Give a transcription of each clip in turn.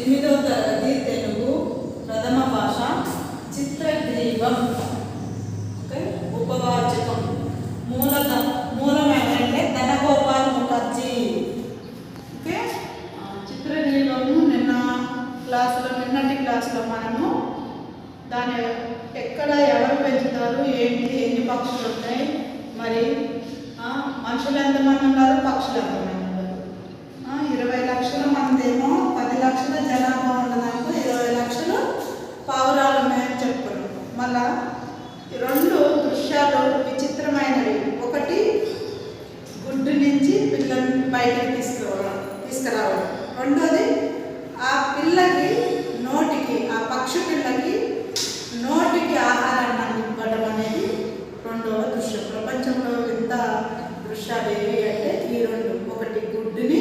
8వ తరగతి తెలుగు ప్రథమ భాష చిత్రగ్రీవం. ఓకే, ఉపవాచకం మూలమైనంటే ధనగోపాల్ ముఖర్జీ. ఓకే, చిత్రగ్రీవము నిన్నటి క్లాసులో మనము దాని ఎక్కడ ఎవరు పెంచుతారు, ఏంటి, ఎన్ని పక్షులు ఉన్నాయి, మరి మనుషులు ఎంతమంది ఉన్నారు, పక్షులు ఎంతమంది ఉన్నారు, 20 లక్షల మందేమో 10 లక్షల జనాభా ఉండదానికి 20 లక్షలు పావురాలు ఉన్నాయని చెప్పుకున్నాం. మళ్ళా 2 దృశ్యాలు విచిత్రమైనవి. ఒకటి గుడ్డు నుంచి పిల్లల్ని బయటకు తీసుకురావడం. రెండోది ఆ పిల్లకి నోటికి, ఆ పక్షి పిల్లకి నోటికి ఆహారాన్ని అందివ్వడం అనేది రెండవ దృశ్యం. ప్రపంచంలో వింత దృశ్యాలు ఏవి అంటే ఈ 2. ఒకటి గుడ్డుని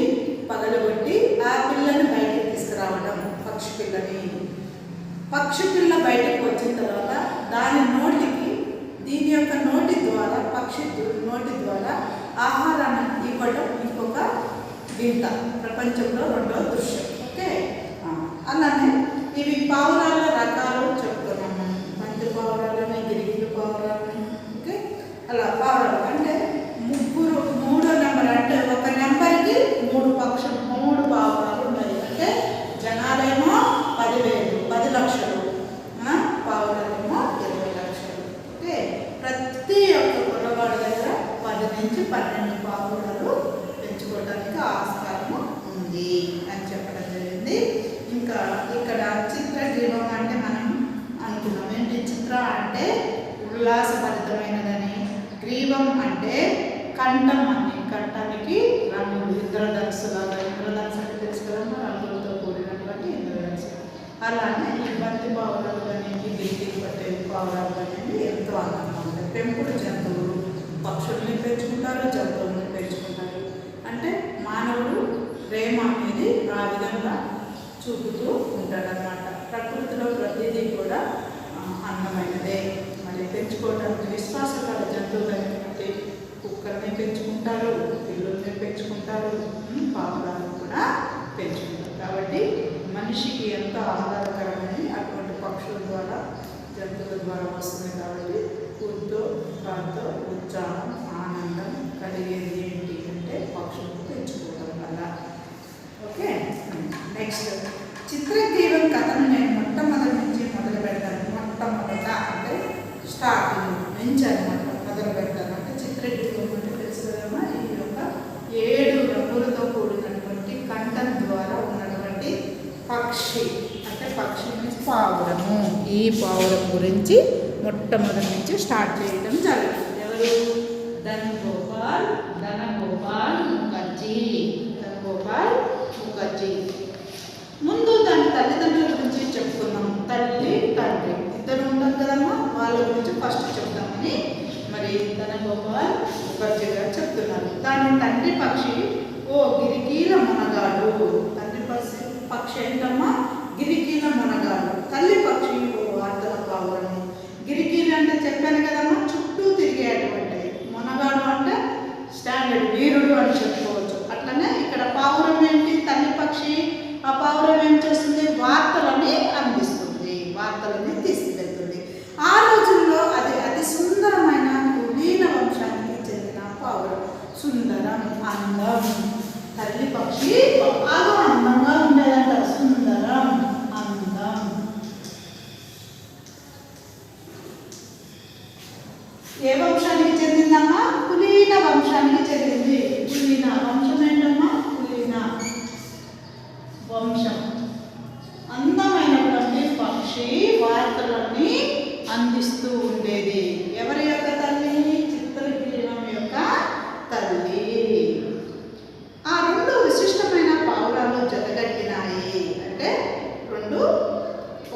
పగలగొట్టి ఆ పిల్లని బయటకు తీసుకురావడం, పక్షి పిల్ల బయటకు వచ్చిన తర్వాత దాని నోటికి, దీని యొక్క నోటి ద్వారా, పక్షి నోటి ద్వారా ఆహారాన్ని ఇవ్వడం ఇంకొక వింత, ప్రపంచంలో రెండవ దృశ్యం. ఓకే, అలానే ఇవి పావురాల రకాలు చెప్తున్నాం మనం. మంచి పావురాలని, గిరిగిరి పావురాలని. ఓకే, అలా పావురాలు అంటే మూడో నెంబర్ అంటే ఒక నెంబర్కి 3 పావురాలు ఉన్నాయి. అంటే జనాలేమో 10 లక్షలు, పావురాలేమో 20 లక్షలు. ఓకే, ప్రతి ఒక్క కుర్రవాడి దగ్గర 10 నుంచి 12 పావురాలు పెంచుకోవడానికి ఆస్కారం ఉంది అని చెప్పడం జరిగింది. ఇంకా ఇక్కడ చిత్రగ్రీవం అంటే మనం అనుకున్నాం ఏంటి, చిత్ర అంటే ఉల్లాసభరితమైనదని, గ్రీవం అంటే కంఠం అని, కంఠానికి రంగులు, ఇంద్రధనుసులాగా. ఇంద్రధనుసు అంటే తెలుసు కదమ్మా, రంగులతో కూడినటువంటి ఇంద్రధనుసు. అలానే ఈ బంతి పావురాలు అనేది, గిరిగిరి పట్టే పావురాలు అనేది ఎంతో అందంగా ఉంటాయి. పెంపుడు జంతువులు, పక్షుల్ని పెంచుకుంటారు, జంతువుల్ని పెంచుకుంటారు. అంటే మానవుడు ప్రేమ అనేది ఆ విధంగా చూపుతూ ఉంటాడనమాట. ప్రకృతిలో ప్రతిదీ కూడా అందమైనదే. మరి పెంచుకోవడానికి విశ్వాసకర జంతువులు అయినటువంటి కుక్కల్ని పెంచుకుంటారు, పిల్లుల్ని పెంచుకుంటారు, పావురాలను కూడా పెంచుకుంటారు. కాబట్టి మనిషికి ఎంతో ఆహ్లాదకరమని అటువంటి పక్షుల ద్వారా, జంతువుల ద్వారా వస్తుంది. కాబట్టి కూర్తో కాంతో ఉత్సాహం, ఆనందం కలిగేది ఏంటి అంటే పక్షులను పెంచుకోవడం వల్ల. ఓకే, నెక్స్ట్ చిత్రగ్రీవం కథను నేను మొట్టమొదటి నుంచి మొదలు పెడతాను. మొట్టమొదట అంటే స్టార్టింగ్ నుంచి అనమాట మొదలు పెడతాను. అంటే చిత్రగ్రీవం అంటే తెలుసు కదమ్మా, ఈ యొక్క 7 రంగులతో కూడినటువంటి కంఠం ద్వారా ఉన్నటువంటి పక్షి. అంటే పక్షి మీన్స్ పావురము. ఈ పావురం గురించి మొట్టమొదటి నుంచి స్టార్ట్ చేయడం జరుగుతుంది. ఎవరు? ధనగోపాల్ ముఖర్జీ. ముందు దాని తల్లిదండ్రుల గురించి చెప్పుకున్నాం. తల్లి, తండ్రి ఇద్దరు ఉంటారు కదమ్మా, వాళ్ళ గురించి ఫస్ట్ చెప్తామని మరి ధనగోపాల్ ముఖర్జీ గారు చెప్తున్నారు. దాని తండ్రి పక్షి గిరికీల మునగాడు. తండ్రి పక్షి ఏంటమ్మా? గిరికీల మునగాడు. తల్లి పక్షి వార్తల పావురము. గిరికీలు అంటే చెప్పాను కదమ్మా, చుట్టూ తిరిగేటువంటి. మునగాడు అంటే స్టాండర్డ్ వీరుడు అని చెప్పుకోవచ్చు. అట్లనే ఇక్కడ పావురం ఏంటి? తల్లి పక్షి. ఆ పావురం ఏం చేస్తుంది? వార్తలని అందిస్తుంది, వార్తలని తీసుకెళ్తుంది. ఆ రోజుల్లో అది అతి సుందరమైన కులీన వంశానికి చెందిన పావురం. సుందరం, అందం. తల్లి పక్షి బాగా అందంగా ఉండేదంట. సుందరం, అందం. ఏ వంశానికి చెందిందమ్మా? కులీన వంశానికి చెందింది. కులీన వంశం ఏంటమ్మా? కులీన వంశం. అందమైనటువంటి పక్షి వార్తలన్నీ అందిస్తూ ఉండేది. ఎవరి యొక్క తల్లి? చిత్రగ్రీవం యొక్క తల్లి. ఆ 2 విశిష్టమైన పావురాలు జతగట్టినాయి. అంటే 2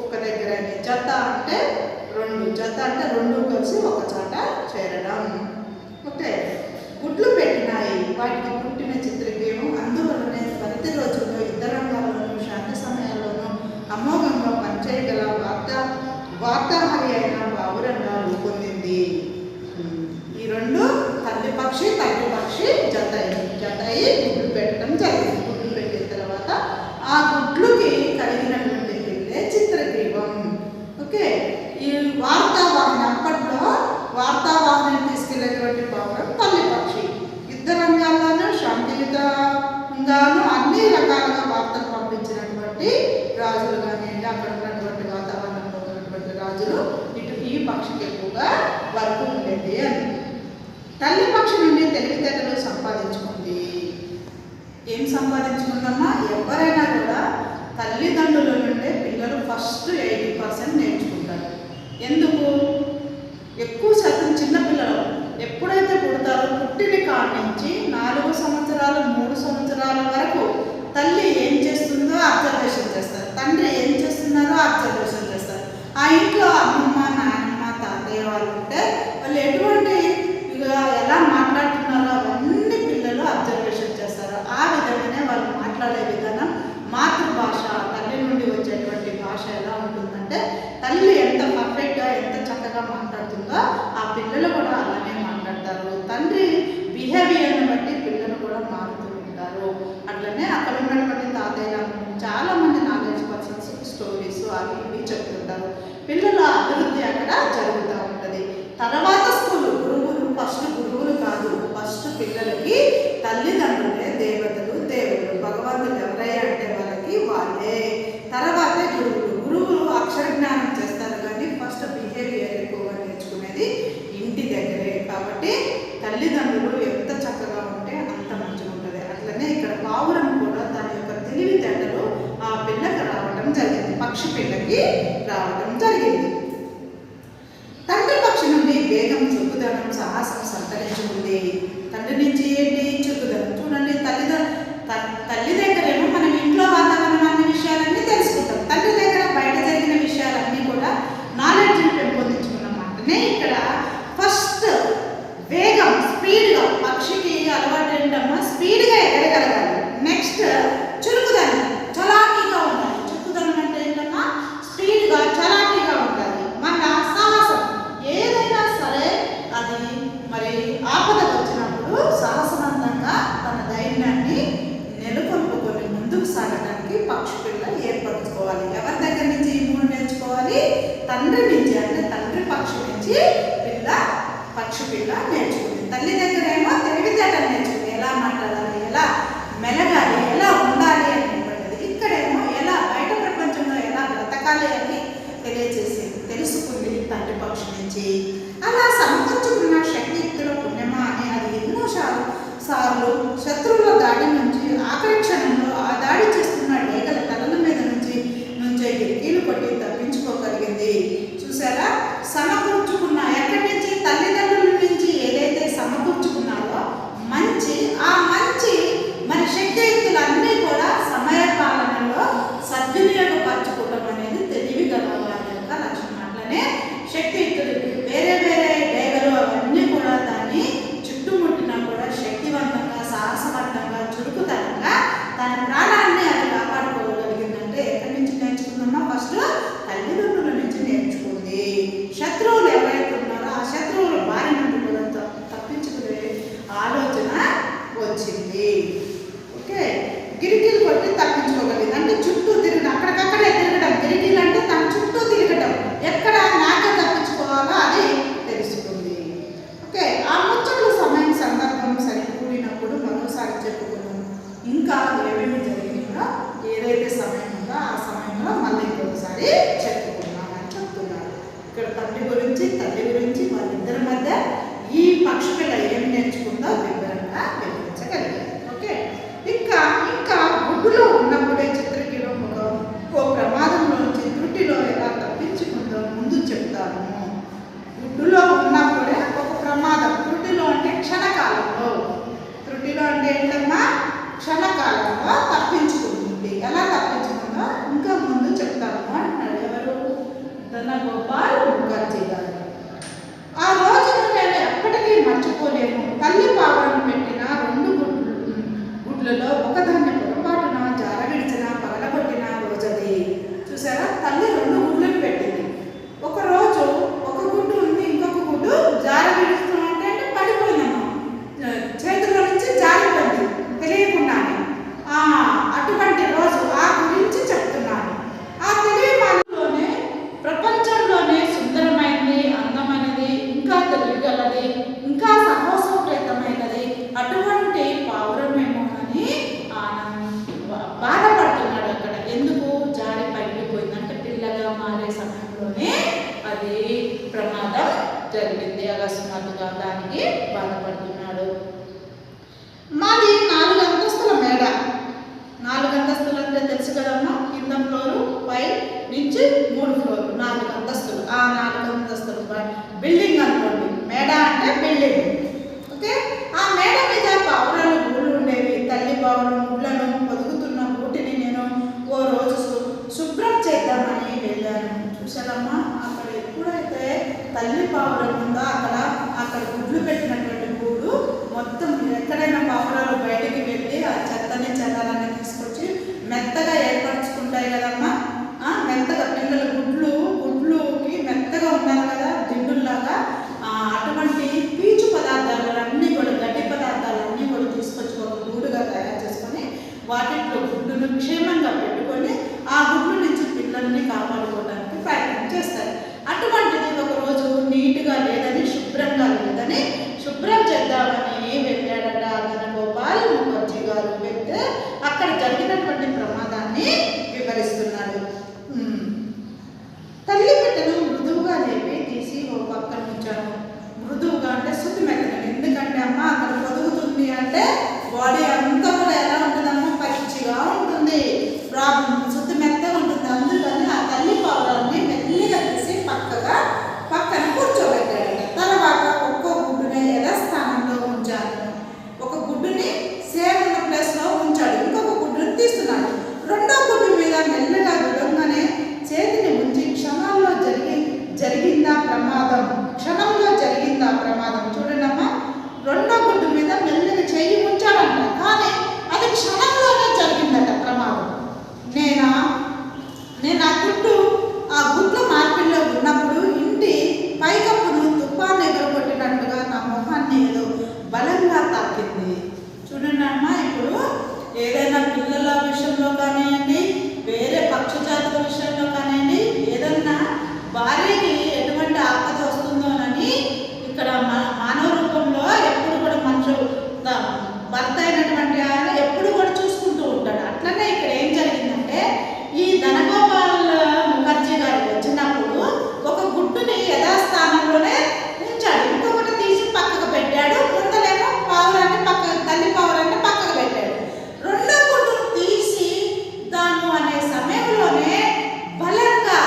ఒక దగ్గర. జత అంటే 2, జత అంటే 2 కలిసి ఒక చోట చేరడం. ఓకే, గుడ్లు పెట్టినాయి. వాటికి పుట్టిన చిత్రగ్రీవం అందువలనే ప్రతి రోజుల్లో యుద్ధ రంగాల్లోనూ, శాంతి సమయాల్లోనూ అమోఘంగా పనిచేయగల వార్తాహరి అయిన పావురంగా రూపొందింది. ఈ 2 తల్లి పక్షి జత అయ్యి గుడ్లు పెట్టడం జరిగింది. గుడ్లు పెట్టిన తర్వాత ఆ గుడ్లుకి కలిగి గాను అన్ని రకాలుగా వార్తలు పంపించినటువంటి రాజులు కానివ్వండి, అక్కడ ఉన్నటువంటి వాతావరణంలో ఉన్నటువంటి రాజులు ఇటు ఈ పక్షికి ఎక్కువగా వర్క్ ఉండేది అని. తల్లి పక్షి నుండి తెలివితేటలు సంపాదించుకుంది. ఏం సంపాదించుకుందమ్మా? ఎవరైనా కూడా తల్లిదండ్రుల నుండే పిల్లలు ఫస్ట్ 80% నేర్చుకుంటారు. ఎందుకు? ఎక్కువ శాతం చిన్నపిల్లలు ఎప్పుడైతే పుడతారో పుట్టిన కాడి నుంచి 4 సంవత్సరాలు 3 సంవత్సరాల వరకు తల్లి ఏం చేస్తుందో అబ్జర్వేషన్ చేస్తారు, తండ్రి ఏం చేస్తున్నారో అబ్జర్వేషన్ చేస్తారు. ఆ ఇంట్లో అమ్మమ్మ, నాన్నమ్మ, తాతయ్య వాళ్ళు ఉంటే వాళ్ళు ఎటువంటి ఎలా మాట్లాడుతున్నారో అవన్నీ పిల్లలు అబ్జర్వేషన్ చేస్తారు. ఆ విధంగానే వాళ్ళు మాట్లాడే విధానం, మాతృభాష, తల్లి నుండి వచ్చేటువంటి భాష ఎలా ఉంటుందంటే తల్లి ఎంత పర్ఫెక్ట్గా ఎంత చక్కగా మాట్లాడుతుందో ఆ పిల్లలు కూడా అలానే మాట్లాడతారు. తండ్రి బిహేవియర్ని బట్టి పిల్లలు కూడా మారుతూ ఉంటారు. అట్లనే అక్కడ ఉన్నటువంటి తాతయ్య చాలామంది నాలెడ్జ్ పర్సన్స్ స్టోరీస్ అవి ఇవి చెప్తుంటారు. పిల్లల అభివృద్ధి అక్కడ జరుగుతూ ఉంటుంది. తర్వాత స్కూలు, గురువులు ఫస్ట్ గురువులు కాదు, ఫస్ట్ పిల్లలకి తల్లిదండ్రులే దేవతలు, దేవుళ్ళు, భగవంతుడు ఎవరయ్యా అంటే వాళ్ళకి వాళ్ళే. తర్వాతే గురువులు. గురువులు అక్షర జ్ఞానం చేస్తారు కానీ ఫస్ట్ బిహేవియర్ ఎక్కువగా నేర్చుకునేది ఇంటి దగ్గరే. కాబట్టి తల్లిదండ్రులు ఎంత చక్కగా ఉంటే అంత మంచిగా ఉంటుంది. అట్లనే ఇక్కడ పావురం కూడా దాని యొక్క తెలివితేటలు ఆ పిల్లకి రావడం జరిగింది, పక్షి పిల్లకి రావడం జరిగింది. తండ్రి పక్షి నుండి వేగం, చురుకుదనం, సాహసం సంతరించుకుంది. తండ్రి నుంచి ఏంటి? చురుకుదనం. చూడండి, తల్లి దగ్గరేమో మనం ఇంట్లో వాతావరణం అన్ని విషయాలన్నీ తెలుసుకుంటాం. తండ్రి దగ్గర బయట జరిగిన విషయాలన్నీ కూడా నాలెడ్జ్ని పెంపొందించుకున్నమాటనే ఇక్కడ ఫస్ట్ వేగం, స్పీడ్గా. పక్షికి అలవాటు ఏంటమ్మా? స్పీడ్గా ఎగరగలగాలి. నెక్స్ట్ చురుకుదనం, చలాకీగా ఉండాలి. చురుకుదనం అంటే ఏంటమ్మా? స్పీడ్గా చలాకీగా ఉండాలి. మళ్ళా సాహసం, ఏదైనా సరే అది మరి ఆపద వచ్చినప్పుడు సాహసవంతంగా తన ధైర్యాన్ని నెలకొల్పుకొని ముందుకు సాగడానికి పక్షి పిల్ల ఏర్పరచుకోవాలి. ఎవరి దగ్గర నుంచి ఈ 3 నేర్చుకోవాలి? తండ్రి నుంచి. అంటే తండ్రి పక్షి నుంచి పక్షి పిల్ల నేర్చుకుంది. తల్లి దగ్గర ఏమో తెలివితేటలు నేర్చుకుంది, ఎలా మాట్లాడాలి, ఎలా మెలగాలి, ఎలా ఉండాలి అనేటువంటిది. ఇక్కడేమో ఎలా బయట ప్రపంచంలో ఎలా బ్రతకాలి అని తెలుసుకుంది తండ్రి పక్షి నుంచి. అలా సమకూర్చుకున్న శక్తియుక్తుల పుణ్యమా అని అది ఎన్నో సార్లు శత్రువుల దాడి నుంచి ఆఖరి క్షణంలో ఆ దాడి చేస్తున్న డేగల తలల మీద నుంచే గిరికీలు కొట్టి తప్పించుకోగలిగింది. చూసారా? సమకూర్చుకున్న ఎక్కడి నుంచి? తల్లిదండ్రుల నుంచి ఏదైతే సమకూర్చుకున్నారో ఆ మంచి మన శక్తియుక్తులన్నీ కూడా సమయ పాలనలో సద్వినియోగపరచుకోవడం అనేది తెలివి గల వారి యొక్క లక్షణం. అట్లనే శక్తియుక్తులు వేరే వేరే డేగలు అవన్నీ కూడా దాన్ని చుట్టుముట్టినా కూడా శక్తివంతంగా, సాహసవంతంగా, చురుకుతనంగా తన ప్రాణాన్ని అది కాపాడుకోగలిగిందంటే ఎక్కడి నుంచి నేర్చుకుందమ్మా? ఫస్ట్ తల్లిదండ్రుల నుంచి నేర్చుకుంది. శత్రువులు ఎవరైతే ఉన్నారో ఆ శత్రువుల బారి నుండి కూడా తప్పించుకునే ఆలోచన వచ్చింది. ఓకే, గిరికీలు కొట్టి తప్పించుకోగలిగింది. అంటే చుట్టూ తిరగడం, అక్కడికక్కడే తిరగడం. గిరికీలు అంటే తన చుట్టూ తిరగడం, ఎక్కడ నాకే తప్పించుకోవాలో అది తెలుసుకుంది. ఓకే, ఆ ముచ్చట్లు సమయం సందర్భం సరికూడినప్పుడు మరోసారి చెప్పుకున్నాం. ఇంకా ఏమేమి జరిగిందో, ఏదైతే సమయం ఉందో ఆ సమయంలో మళ్ళీ ఇంకొకసారి చెప్పుకున్నామని చెప్తున్నారు. ఇక్కడ తండ్రి గురించి, తల్లి గురించి, వాళ్ళిద్దరి మధ్య ఈ పక్షి పిల్ల ఏం నేర్చుకుందో వివరంగా వివరించగలిగారు. ఓకే, ఇంకా గుడ్డులో ఉన్నప్పుడే చిత్రకీలం ఓ ప్రమాదంలో నుంచి త్రుటిలో ఎలా తప్పించుకుందో ముందు చెప్తాను. గుడ్డులో ఉన్నప్పుడే ఒక ప్రమాదం, త్రుటిలో అంటే క్షణకాలంలో. త్రుటిలో అంటే ఏంటమ్మా? క్షణకాలంలో తప్పించుకుంటుంది. ఎలా తప్పించుకుందో ఇంకా ముందు చెప్తాను అంటున్నాడు. ఎవరు? ధనగోపాల్ ముఖర్జీ గారు. ఆ రోజును నేను ఎప్పటికీ మర్చిపోలేను. తల్లి పావురం పెట్టిన 2 గుడ్లలో ఒకదాన్ని పొరపాటున జారవిడిచిన పగలగొట్టిన రోజది. చూసారా? తల్లి 2 గుడ్లను పెట్టింది. ఒక రోజు ఒక గుడ్డు ఉంది, ఇంకొక గుడ్డు జారవిడుస్తుంటే పడిపోయిందమ్మా, చేతుల్లో నుంచి జారిపోయింది తెలియకుండానే. అటువంటి రోజు ఆ గురించి చెప్తున్నాను. ఆ తెలియలోనే ప్రపంచంలోనే సుందరమైనది, అందమైనది, ఇంకా తెలియగలది, ఇంకా సాహసోపేతమైనది అటువంటి పావురమేమో అని ఆనంద కదమ్మా, అక్కడ ఎప్పుడైతే తల్లి పావురం ఉందో అక్కడ గుడ్లు పెట్టినటువంటి గూడు మొత్తం ఎక్కడైనా పావురాలు బయటికి వెళ్ళి ఆ చెత్తని చెదాలని తీసుకొచ్చి మెత్తగా ఏర్పరచుకుంటాయి కదమ్మా. మెత్తగా పిల్లల గుడ్లుకి మెత్తగా ఉండాలి కదా దిండుల్లాగా. అటువంటి పీచు పదార్థాలన్నీ కూడా గడ్డి పదార్థాలన్నీ కూడా తీసుకొచ్చి ఒక గూడుగా తయారు చేసుకొని వాటిలో గుడ్డును క్షేమంగా పెట్టుకొని ఆ గుడ్లు నుంచి పిల్లల్ని కాపాడుకోవడానికి ప్రయత్నం చేస్తారు. అటువంటిది ఒకరోజు నీట్గా లేదని శుభ్రం చేద్దామని వెళ్ళాడట ధనగోపాల్ ముఖర్జీ గారు. వెళ్తే అక్కడ జరిగినటువంటి ప్రమాదాన్ని వివరిస్తున్నాడు. తల్లి బిడ్డను మృదువుగా లేపి తీసి ఓ పక్కన ఉంచాను. మృదువుగా అంటే శుద్ధి మెత్తగా. ఎందుకంటే అమ్మ అక్కడ పొదుగుతుంది అంటే బాడీ అంతా కూడా ఎలా ఉంటుందమ్మా, పచ్చిగా ఉంటుంది, శుద్ధి మెత్తగా ఉంటుంది. అందుకని ఆ తల్లి పావురాన్ని మెల్లిగా తీసి పక్కన కూర్చోబెట్టాడు. తర్వాత ఒక్కో గుడ్డుని యథాస్థానంలో ఉంచాడు. ఒక గుడ్డుని సేమ్ ఉన్న ప్లేస్లో ఉంచాడు. ఇంకొక గుడ్డుని తీస్తున్నాడు. రెండో గుడ్డు మీద మెల్లగా దృఢంగానే చేతిని ఉంచి క్షణంలో జరిగిందా ప్రమాదం చూడండమ్మా. రెండో గుడ్డు మీద మెల్లగా చెయ్యి ఉంచాడంట, కానీ అది క్షణంలోనే జరిగిందట ప్రమాదం. నేను ఆ గుడ్ల మార్పిల్లో ఉన్నప్పుడు ఇంటి పైకప్పును తుఫాను ఎగరగొట్టినట్టుగా నా మొహాన్ని ఏదో బలంగా తాకింది. చూడండి అమ్మా, ఇప్పుడు ఏదైనా పిల్లల విషయంలో కానివ్వండి, వేరే పక్షజాతుల విషయంలో కానివ్వండి, ఏదన్నా భార్యకి ఎటువంటి ఆపద వస్తుందోనని ఇక్కడ మానవ రూపంలో ఎప్పుడు కూడా మనుషులు భర్త అయినటువంటి ఆయన ఎప్పుడు కూడా చూసుకుంటూ ఉంటాడు. అట్లనే ఇక్కడ ఏం జరిగిందంటే ఈ ధనగోపాల్ ముఖర్జీ గారు వచ్చినప్పుడు ఒక గుడ్డుని యథాస్థానంలోనే ఉంచాడు, ఇంకొకటి తీసి పక్కకు పెట్టాడు. ముందలేమో తల్లి పావురాన్ని పక్కకు పెట్టాడు. రెండో గుడ్డును తీసి దాము అనే సమయంలోనే బలంగా,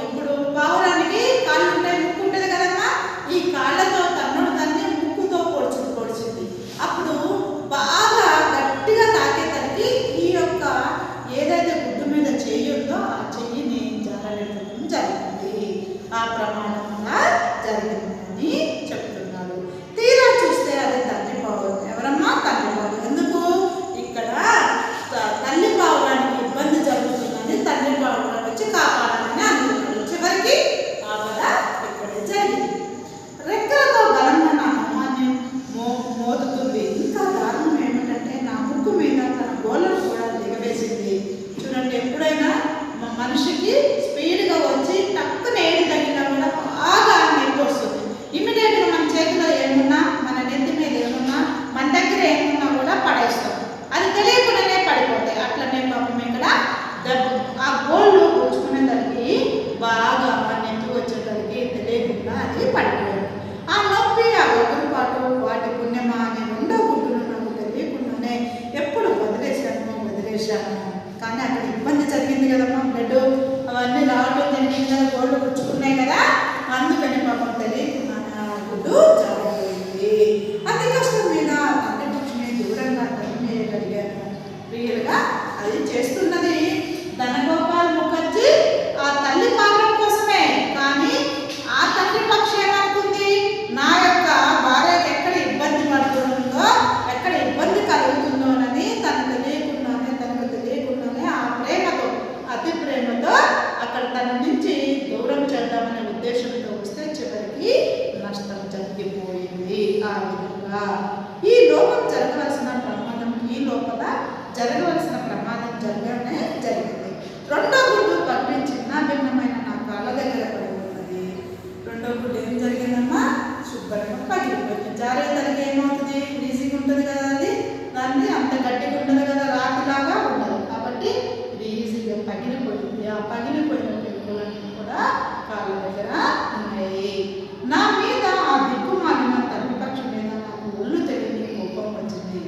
ఇప్పుడు పావురానికి కాళ్ళు ఉంటాయి, ముక్కు ఉంటుంది కదమ్మా, ఈ కాళ్ళతో తన్ని ముక్కుతో పొడిచింది. అప్పుడు బాగా గట్టిగా తాకేసరికి ఈ యొక్క ఏదైతే గుడ్డు మీద చెయ్యి ఉందో ఆ చెయ్యిని జారడం జరిగింది. ఆ ప్రమాదంగా జరిగిందని చెప్తున్నాడు. తీరా చూస్తే అది తల్లి పావురం. ఎవరమ్మా? తల్లి పావురం. ఎందుకు ఇక్కడ తల్లి పావురానికి ఇబ్బంది జరుగుతుందని తల్లి పావురం వచ్చి కాపాడాలని అనుకున్నాడు. చివరికి ఆపద ఇక్కడే జరిగింది. రెక్కలతో బలంగా నా మొహాన్ని మోదుతుంది. ఇంకా దారుణం ఏమిటంటే నా ముక్కు మీద తన గోళ్ళను కూడా దిగవేసింది. చూడండి, ఎప్పుడైనా మనిషికి స్పీడ్గా వచ్చి టక్కున ఏది తగిలినా కూడా బాగా నొప్పి వస్తుంది. ఇమీడియట్గా మన చేతిలో ఏమున్నా, మన నెత్తి మీద ఏమున్నా, మన దగ్గర ఏమున్నా కూడా పడేస్తాం. అది తెలియకుండానే పడిపోతాయి. అట్లనే పాపం ఇక్కడ ఆ గోళ్ళు కూర్చుకునేదానికి బాగా నొప్పి వచ్చేదానికి తెలియకుండా అది పడిపోయాడు. ఆ నొప్పి, ఆ పాటు వాటి పుణ్యమా అని రెండో గుడ్డును నాకు తెలియకుండానే ఎప్పుడు వదిలేశాను. కానీ అక్కడ ఇబ్బంది జరిగింది కదమ్మా, బ్లడ్ అవన్నీ రావడం జరిగింది కదా, గోళ్ళు పుచ్చుకున్నాయి కదా, అందుకని పాపం తెలియకుండానే ఆ గుడ్డు జారిపోయింది. అతి కష్టం మీద తల్లి పక్షిని దూరంగా తరిమేయగలిగాను. రియల్గా అది చేస్తున్నది ధనగోపాల్ ముఖర్జీ ఆ తల్లి పాత్ర కోసమే. కానీ ఆ తల్లి పక్షి ఏమనుకుంది, నా యొక్క భార్యకి ఎక్కడ ఇబ్బంది పడుతుందో, ఎక్కడ ఇబ్బంది కలుగుతుందోనని తనకు తెలియకుండానే ఆ ప్రేమతో, అతి ప్రేమతో అక్కడ తన నుంచి దూరం చేద్దామనే ఉద్దేశంతో వస్తే చివరికి నష్టం జరిగిపోయింది. ఆ విధంగా ఈ లోపల జరగవలసిన ప్రమాదం జరిగింది. రెండో గుడ్డు పగిలి చిన్న భిన్నమైన నా కాళ్ళ దగ్గర పడి ఉన్నది. రెండో గుడ్డు ఏం జరిగిందమ్మా, శుభ్రంగా పగిలిపోయింది. జారేసరికి ఏమవుతుంది, ఈజీగా ఉంటుంది కదా, అది దాన్ని అంత గట్టిగా ఉండదు కదా, రాతిలాగా ఉండదు. కాబట్టి ఇది ఈజీగా పగిలిపోయింది. ఆ పగిలిపోయిన పెరుగులన్నీ కూడా కాళ్ళ దగ్గర ఉన్నాయి. నా మీద ఆ దిక్కుమాలిన తల్లి పక్షి మీద నాకు ఒళ్ళు తెలియని కోపం వచ్చింది.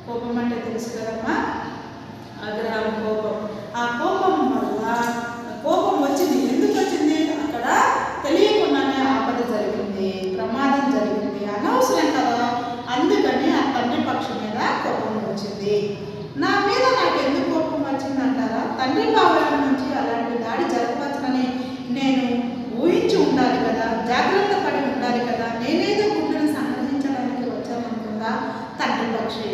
కోపం అంటే తెలుసు కదమ్మా, ఆగ్రహం, కోపం. ఆ కోపం వల్ల కోపం వచ్చింది. ఎందుకు వచ్చింది, అక్కడ తెలియకుండానే ఆపద జరిగింది, ప్రమాదం జరిగింది, అనవసరం కదా. అందుకని ఆ తండ్రి పక్షి మీద కోపం వచ్చింది. నా మీద నాకు ఎందుకు కోపం వచ్చిందంటారా, తండ్రి పావురం నుంచి అలాంటి దాడి జరగవచ్చునని నేను జాగ్రత్త పడి ఉండాలి కదా. నేనేదో గుడ్డును సంగ్రహించడానికి వచ్చాననుకుందా తండ్రి పక్షి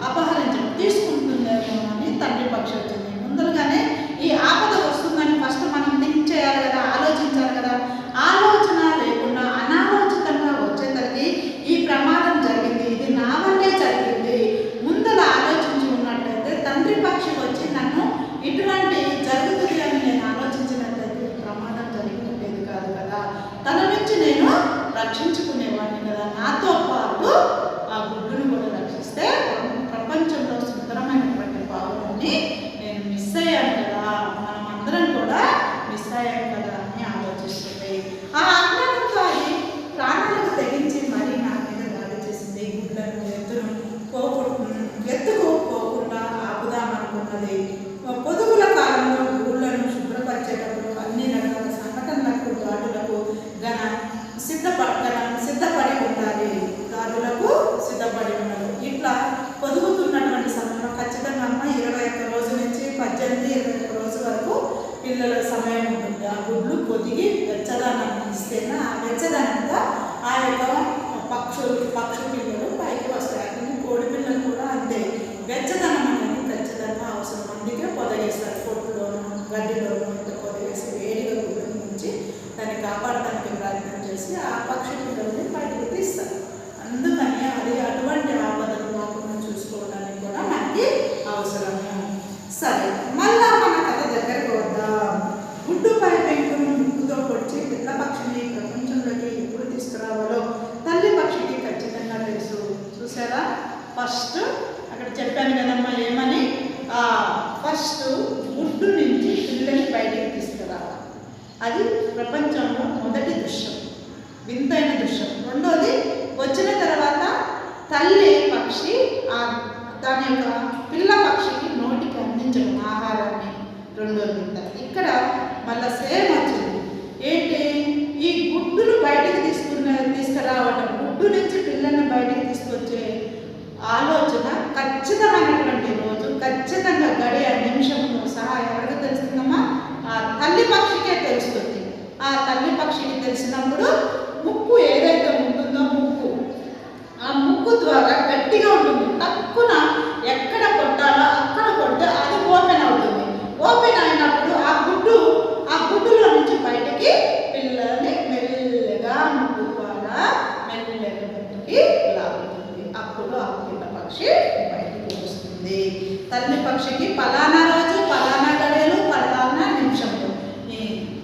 అపహరించడం తీసుకుంటుందేమో అని తండ్రి పక్షి వచ్చింది. ముందుగానే ఈ ఆపద వస్తుందని ఫస్ట్ మనం థింక్ చేయాలి కదా, ఆలోచించాలి కదా. ఆలోచన లేకుండా అనాలోచితంగా వచ్చేసరికి ఈ ప్రమాదం జరిగింది. ఇది నా వల్లే జరిగింది. ముందర ఆలోచించి ఉన్నట్లయితే తండ్రి పక్షి వచ్చి నన్ను ఇటువంటి జరుగుతుంది అని నేను ఆలోచించినట్లయితే ప్రమాదం జరిగినట్లేదు కాదు కదా. తన నుంచి నేను రక్షించుకునేవాడిని కదా. నాతో పాటు ఆ గుడ్డును కూడా రక్షిస్తే ప్రపంచంలో సుందరమైనటువంటి పావులని నేను మిస్ అయ్యాను కదా, మనం అందరం కూడా మిస్ అయ్యాను కదా అని ఆలోచిస్తుంది. ఆ అజ్ఞానంతో అది ప్రాణాలకు తెగించి మరీ నా మీద దాడి చేసింది. గుడ్లను ఎత్తుకోకుండా ఆపుదామనుకున్నది. పొదుగుల కాలంలో ఊళ్ళను శుభ్రపరిచేటప్పుడు అన్ని రకాల సంఘటనలకు దాడులకు సిద్ధపడి ఉండాలి. దాడులకు సిద్ధపడి ఉన్నారు. ఇట్లా పొదుగుతున్నటువంటి సమయంలో ఖచ్చితంగా 21 రోజు నుంచి 18-21 రోజు వరకు పిల్లల సమయం ఉంటుంది. ఆ గుడ్లు పొదిగి వెచ్చదనాన్ని ఇస్తేనే ఆ వెచ్చదనంతో ఆ యొక్క పక్షు పిల్లలు పైకి వస్తాయి. అట్లనే కోడి పిల్లలు కూడా అంతే. వెచ్చదనం అనేది ఖచ్చితంగా అవసరం. అందుకే పొదగేస్తారు. పొట్టులోను గడ్డిలోను ఇంత పొదగేసి వేడిగా గుడ్డు నుంచి దాన్ని కాపాడటానికి ప్రయత్నం చేసి ఆ పక్షి పిల్లల్ని బయటకు తీస్తారు. అందుకని అది అటువంటి ఆపదలు రాకుండా చూసుకోవడానికి కూడా మనకి అవసరము. సరే, మళ్ళా మన కథ దగ్గరకు వద్దాం. గుడ్డుపై పెంకును ముక్కుతో పొడిచి పిల్ల పక్షిని ప్రపంచంలోకి ఎప్పుడు తీసుకురావాలో తల్లి పక్షికి ఖచ్చితంగా తెలుసు. చూసారా, ఫస్ట్ అక్కడ చెప్పాను కదమ్మా ఏమని, ఫస్ట్ గుడ్డు నుంచి పిల్లని బయటికి తీసుకురావాలి. అది ప్రపంచంలో మొదటి దృశ్యం, వింతైన దృశ్యం. రెండోది వచ్చిన తర్వాత తల్లి పక్షి దాని యొక్క పిల్ల పక్షికి నోటికి అందించడం ఆహారాన్ని. రెండోది వింత. ఇక్కడ మళ్ళీ సేమ్ వచ్చింది. ఏంటి, ఈ గుడ్డును బయటకు తీసుకురావటం, గుడ్డు నుంచి పిల్లల్ని బయటకు తీసుకొచ్చే ఆలోచన ఖచ్చితమైనటువంటి రోజు, ఖచ్చితంగా గడియ నిమిషంతో సహా ఎవరికి తెలుస్తుందమ్మా? ఆ తల్లి పక్షికే తెలుస్తుంది. ఆ తల్లి పక్షికి తెలిసినప్పుడు ముక్కు ఏదైతే ఉంటుందో ఆ ముక్కు ద్వారా గట్టిగా ఉంటుంది. తక్కువ ఎక్కడ కొట్టాలో అక్కడ కొడితే అది ఓపెన్ అవుతుంది. ఓపెన్ అయినప్పుడు ఆ గుడ్డులో నుంచి బయటికి పిల్లల్ని మెల్లగా ముక్కు ద్వారా మెల్లగా బయటికి లాగుతుంది. అప్పుడు ఆ పిల్ల పక్షి బయటికి వస్తుంది. తల్లి పక్షికి పలానా రోజు, పలానా గడియలు, పలానా నిమిషంలో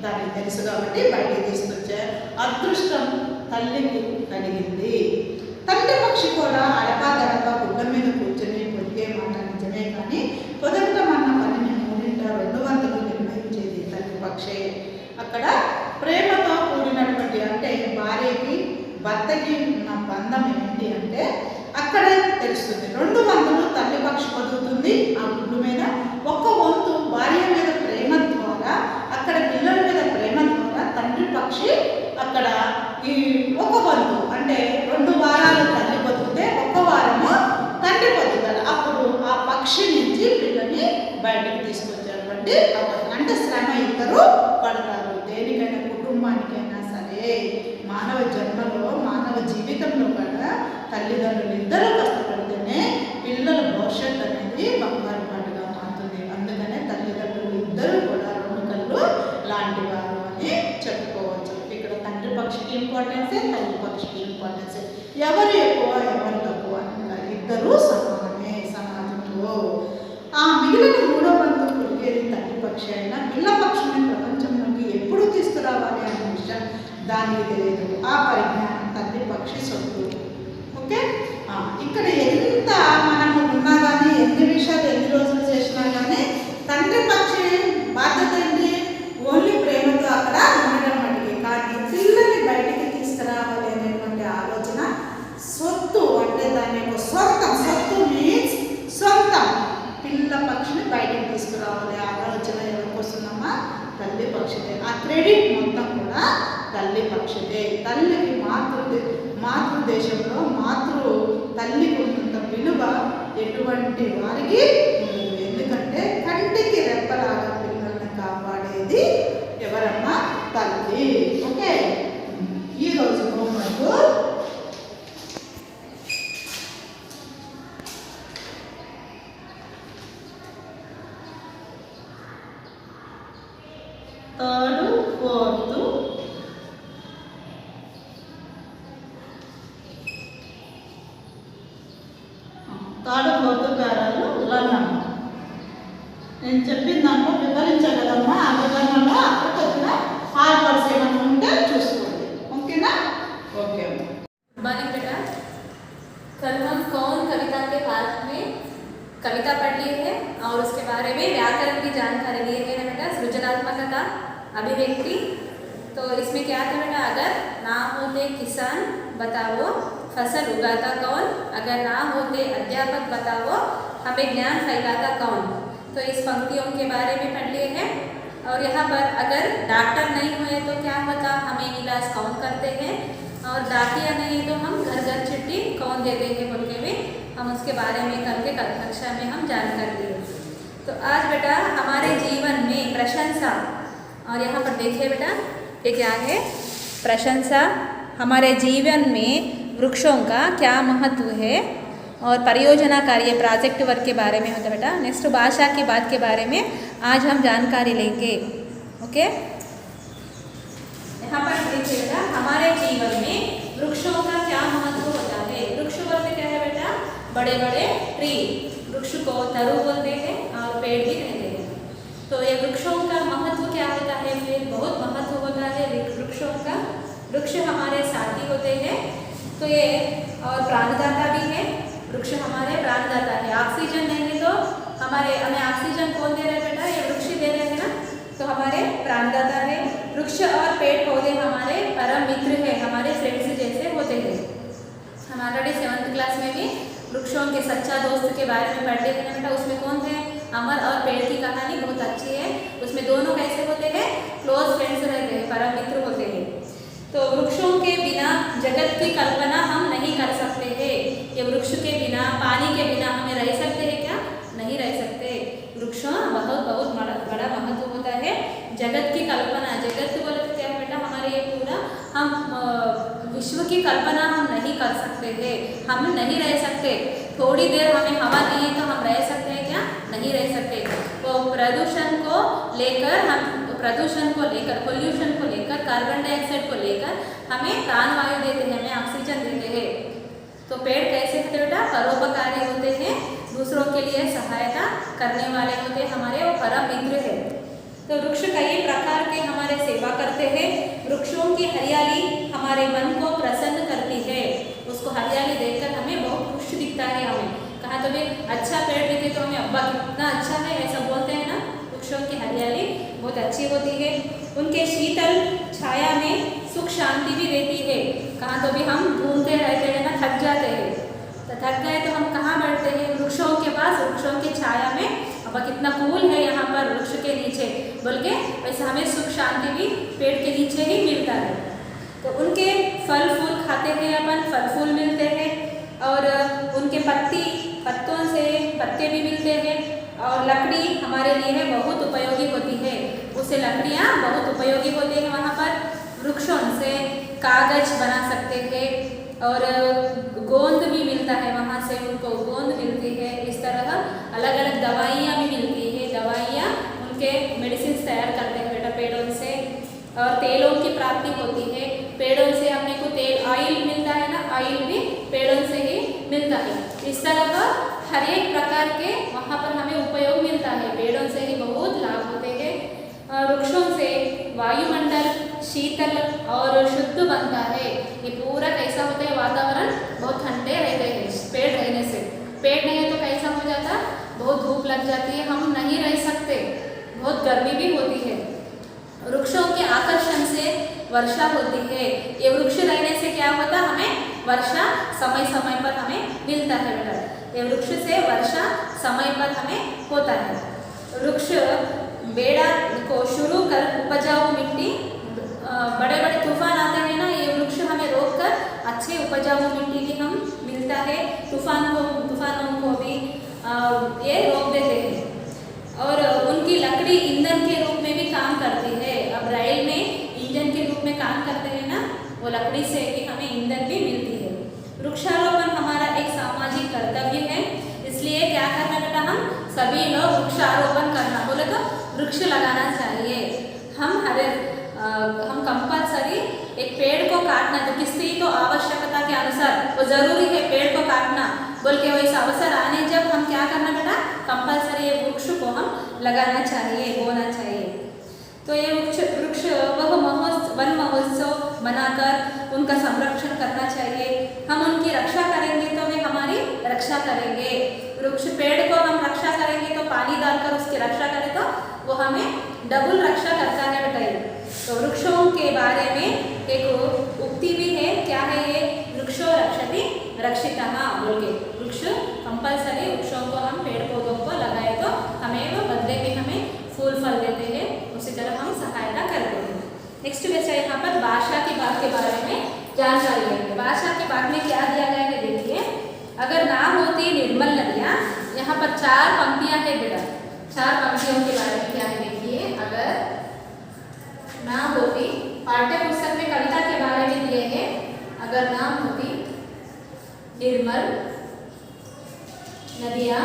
దానికి తెలుసు కాబట్టి బయటికి తీసుకొచ్చే అదృష్టం తల్లికి కలిగింది. తండ్రి పక్షి కూడా అడపాదడపా గుడ్ల మీద కూర్చొని పొదిగే మాట నిజమే, కానీ పొదగటమన్న పనిని 2 నిర్వహించేది తల్లి పక్షి. అక్కడ ప్రేమతో కూడినటువంటి, అంటే భార్యకి భర్తకి ఉన్న బంధం ఏంటి అంటే అక్కడే తెలుస్తుంది. 2 తల్లి పక్షి పొదుగుతుంది ఆ గుడ్డు మీద. 1 వంతు భార్య మీద ప్రేమ ద్వారా, అక్కడ పిల్లల మీద ప్రేమ ద్వారా తండ్రి పక్షి అక్కడ ఈ 1 వంతు, అంటే 2 వారాలు తల్లి పొదిగితే 1 వారము తండ్రి పొదుగుతాడు. అప్పుడు ఆ పక్షి నుంచి పిల్లని బయటకు తీసుకొచ్చేటువంటి అవకాశం. అంటే శ్రమ ఇద్దరు పడతారు. దేనికైనా, కుటుంబానికైనా సరే, మానవ జన్మలో, మానవ జీవితంలో కూడా తల్లిదండ్రులు ఇద్దరు కష్టపడితేనే పిల్లల భవిష్యత్తు అనేది బంగారు పాటుగా మారుతుంది. అందుకనే తల్లిదండ్రులు ఇద్దరు కూడా 2 కళ్ళు లాంటి వారు అని చెప్పుకోవచ్చు. ఇక్కడ తండ్రి పక్షికి ఇంపార్టెన్సే, తల్లి పక్షికి ఇంపార్టెన్సే. ఎవరు ఎక్కువ ఎవరు తక్కువ అని ఇద్దరు సమానమే సమాజంలో. ఆ మిగిలిన 3వ వంతు పొడిగేది తల్లి పక్షి అయినా పిల్ల పక్షిని ప్రపంచంలోకి ఎప్పుడు తీసుకురావాలి అనే విషయం దానికి తెలియదు. ఆ పరిజ్ఞానం తల్లి పక్షి సొత్తు. ఓకే, ఇక్కడ ఎంత మనము ఉన్నా కానీ, ఎన్ని విషయాలు ఎన్ని రోజులు చేసినా కానీ తండ్రి పక్షి బాధ్యత ఏంటి? ఓన్లీ ప్రేమతో అక్కడ ఉండడం మటుకి. కానీ పిల్లల్ని బయటికి తీసుకురావాలి అనేటువంటి ఆలోచన సొత్తు, అంటే దాని యొక్క సొత్తు మీన్స్ సొంతం. పిల్ల పక్షిని బయటికి తీసుకురావాలి ఆలోచన ఎవరికి వస్తుందమ్మా? తల్లి పక్షిదే. ఆ క్రెడిట్ మొత్తం కూడా తల్లి పక్షిదే. తల్లికి మాతృదేశంలో తల్లికి ఉన్నంత విలువ ఎటువంటి వారికి ఉండదు. ఎందుకంటే కంటికి రెప్పలాగా పిల్లల్ని కాపాడేది ఎవరమ్మా? తల్లి. ఓకే. తాడు బౌద్ధ పేరాలు రన్నమ్మ. నేను చెప్పిన దాంట్లో వివరించగలమ్మా. ఆ వివరణలో అక్కడికి వచ్చిన హార్వర్డ్స్ ఏమైనా ఉంటే చూసుకోండి. ఓకేనా? ఓకే అమ్మా. मॉर्निंग बेटा, कल हम कौन कविता के पाठ में कविता पढ़ लिए है और उसके बारे में व्याकरण की जानकारी लिए है ना बेटा. सृजनात्मकता, अभिव्यक्ति. तो इसमें क्या था बेटा, अगर ना होते किसान बताओ फसल उगाता कौन, अगर ना होते अध्यापक बताओ हमें ज्ञान फैलाता कौन. तो इस पंक्तियों के बारे में पढ़ लिए हैं. और यहाँ पर अगर डॉक्टर नहीं हुए तो क्या होता, हमें इलाज कौन करते हैं, और डाकिया नहीं तो हम घर घर चिट्ठी कौन देते हैं बोल के भी हम उसके बारे में कल के कक्षा में हम जानकारी लिए. तो आज बेटा हमारे जीवन में प्रशंसा, और यहाँ पर देखिए बेटा ये क्या है, प्रशंसा हमारे जीवन में वृक्षों का क्या महत्व है, और परियोजना कार्य प्रोजेक्ट वर्क के बारे में होता बेटा. नेक्स्ट भाषा की बात के बारे में आज हम जानकारी लेंगे. ओके, यहाँ पर देखिए बेटा हमारे जीवन में वृक्षों का क्या महत्व होता है. वृक्ष बोलते क्या है बेटा, बड़े बड़े ट्री. वृक्ष को तरु बोलते हैं और पेड़ भी कहते हैं. तो ये वृक्षों का महत्व क्या होता है, फिर बहुत महत्व होता है वृक्षों का. वृक्ष हमारे साथी होते हैं. तो ये और प्राणदाता भी है. वृक्ष हमारे प्राणदाता है. ऑक्सीजन लेंगे तो हमें ऑक्सीजन कौन दे रहे हैं बेटा, ये वृक्ष दे रहे हैं ना. तो हमारे प्राणदाता है. वृक्ष और पेड़ पौधे हमारे परम मित्र है, हमारे फ्रेंड्स जैसे होते हैं. हम ऑलरेडी 7th क्लास में भी वृक्षों के सच्चा दोस्त के बारे में पढ़ते हैं बेटा. उसमें कौन थे, अमर और पेड़ की कहानी बहुत अच्छी है. उसमें दोनों कैसे होते हैं, क्लोज फ्रेंड्स रहते हैं, परम मित्र होते हैं. तो वृक्षों के बिना जगत की कल्पना हम नहीं कर सकते हैं. ये वृक्ष के बिना, पानी के बिना हमें रह सकते हैं क्या, नहीं रह सकते. वृक्षों बहुत बहुत बड़ा महत्व होता है. जगत की कल्पना, जगत बोले तो क्या बेटा, हमारे ये पूरा हम विश्व की कल्पना हम नहीं कर सकते हैं. हम नहीं रह सकते. थोड़ी देर हमें हवा नहीं है तो हम रह सकते हैं क्या, नहीं रह सकते. तो प्रदूषण को लेकर पोल्यूशन को लेकर, कार्बन डाइऑक्साइड को लेकर हमें प्राणवायु देते हैं, हमें ऑक्सीजन देते हैं. तो पेड़ कैसे होते बेटा, परोपकारी होते हैं, दूसरों के लिए सहायता करने वाले होते हैं, हमारे वो परम मित्र है. तो वृक्ष कई प्रकार के हमारे सेवा करते हैं. वृक्षों की हरियाली हमारे मन को प्रसन्न करती है. उसको हरियाली देखकर हमें बहुत खुश दिखता है. हमें कहाँ तो भी अच्छा पेड़ दिखे तो हमें अब्बा कितना अच्छा है ऐसा बोलते हैं ना. वृक्षों की हरियाली बहुत अच्छी होती है. उनके शीतल छाया में सुख शांति भी रहती है. कहाँ तो भी हम घूमते रहते हैं ना, थक जाते हैं, तो थक गए तो हम कहाँ बैठते हैं, वृक्षों के पास, वृक्षों की छाया में. अब कितना कूल है यहाँ पर वृक्ष के नीचे बोल के, वैसे हमें सुख शांति भी पेड़ के नीचे ही मिलता है. तो उनके फल फूल खाते हैं अपन, फल फूल मिलते हैं. और उनके पत्तों से पत्ते भी मिलते हैं. और लकड़ी हमारे लिए बहुत उपयोगी होती है. उससे लकड़ियाँ बहुत उपयोगी होती है. वहाँ पर वृक्षों से कागज बना सकते हैं. और गोंद भी मिलता है, वहाँ से उनको गोंद मिलती है. इस तरह अलग अलग दवाइयाँ भी मिलती है. दवाइयाँ उनके मेडिसिन तैयार करते हैं बेटा पेड़ों से. और तेलों की प्राप्ति होती है. पेड़ों से अपने को तेल, ऑयल मिलता है ना, ऑयल भी पेड़ों से ही मिलता है. इस तरह हर एक प्रकार के वहाँ पर हमें उपयोग मिलता है. पेड़ों से ही बहुत लाभ होते हैं. वृक्षों से वायुमंडल शीतल और शुद्ध बनता है. ये पूरा कैसा होता है, वातावरण बहुत ठंडे रहते हैं पेड़ रहने से. पेड़ नहीं है तो कैसा हो जाता, बहुत धूप लग जाती है, हम नहीं रह सकते, बहुत गर्मी भी होती है. वृक्षों के आकर्षण से वर्षा होती है. ये वृक्ष रहने से क्या होता, हमें वर्षा समय समय पर हमें मिलता है बेटा. ये वृक्ष से वर्षा समय पर हमें होता है. वृक्ष बेड़ा को शुरू कर उपजाऊ मिट्टी, बड़े बड़े तूफान आते हैं ना, ये वृक्ष हमें रोक कर अच्छे उपजाऊ मिट्टी भी हम मिलता है. तूफानों को भी ये रोक देते हैं. और उनकी लकड़ी ईंधन के रूप में भी काम करती है. अब रेल में इंजन के रूप में काम करते हैं ना, वो लकड़ी से भी हमें ईंधन भी मिलती है. वृक्षारोपण हमारा एक सामाजिक कर्तव्य है. इसलिए क्या करना बेटा, हम सभी लोग वृक्षारोपण करना बोले तो वृक्ष लगाना चाहिए. हम कंपल्सरी एक पेड़ को काटना, तो किसी तो आवश्यकता के अनुसार वो जरूरी है पेड़ को काटना बोल के, वैसा अवसर आने लगाना चाहिए, बोना चाहिए। तो ये वृक्ष वृक्ष वन महोत्सव बनाकर उनका संरक्षण करना चाहिए। हम उनकी रक्षा करेंगे तो वे हमारी रक्षा करेंगे। वृक्ष पेड़ को हम रक्षा करेंगे तो पानी डालकर उसकी रक्षा करें तो वो हमें डबल रक्षा करता है बेटा। ये तो वृक्षों के बारे में एक उक्ति भी है, क्या है ये? वृक्षो रक्षति रक्षितः बोल के। वृक्ष कंपल्सरी वृक्षों को हम पेड़ पौधों को लगाए तो हमें वो बदले में हमें फूल फल देते हैं, उसी तरह हम सहायता करते हैं। नेक्स्ट वैसे यहाँ पर भाषा की बात के बारे में जानकारी लेंगे। भाषा की बात में क्या दिया गया है देखिए। अगर ना होती निर्मल नदियाँ, यहाँ पर 4 पंक्तियाँ है बेटा। 4 पंक्तियों के बारे में क्या है देखिए। अगर ना होती, पाठ्य पुस्तक में कविता के बारे में दिए हैं। अगर ना होती निर्मल नदियाँ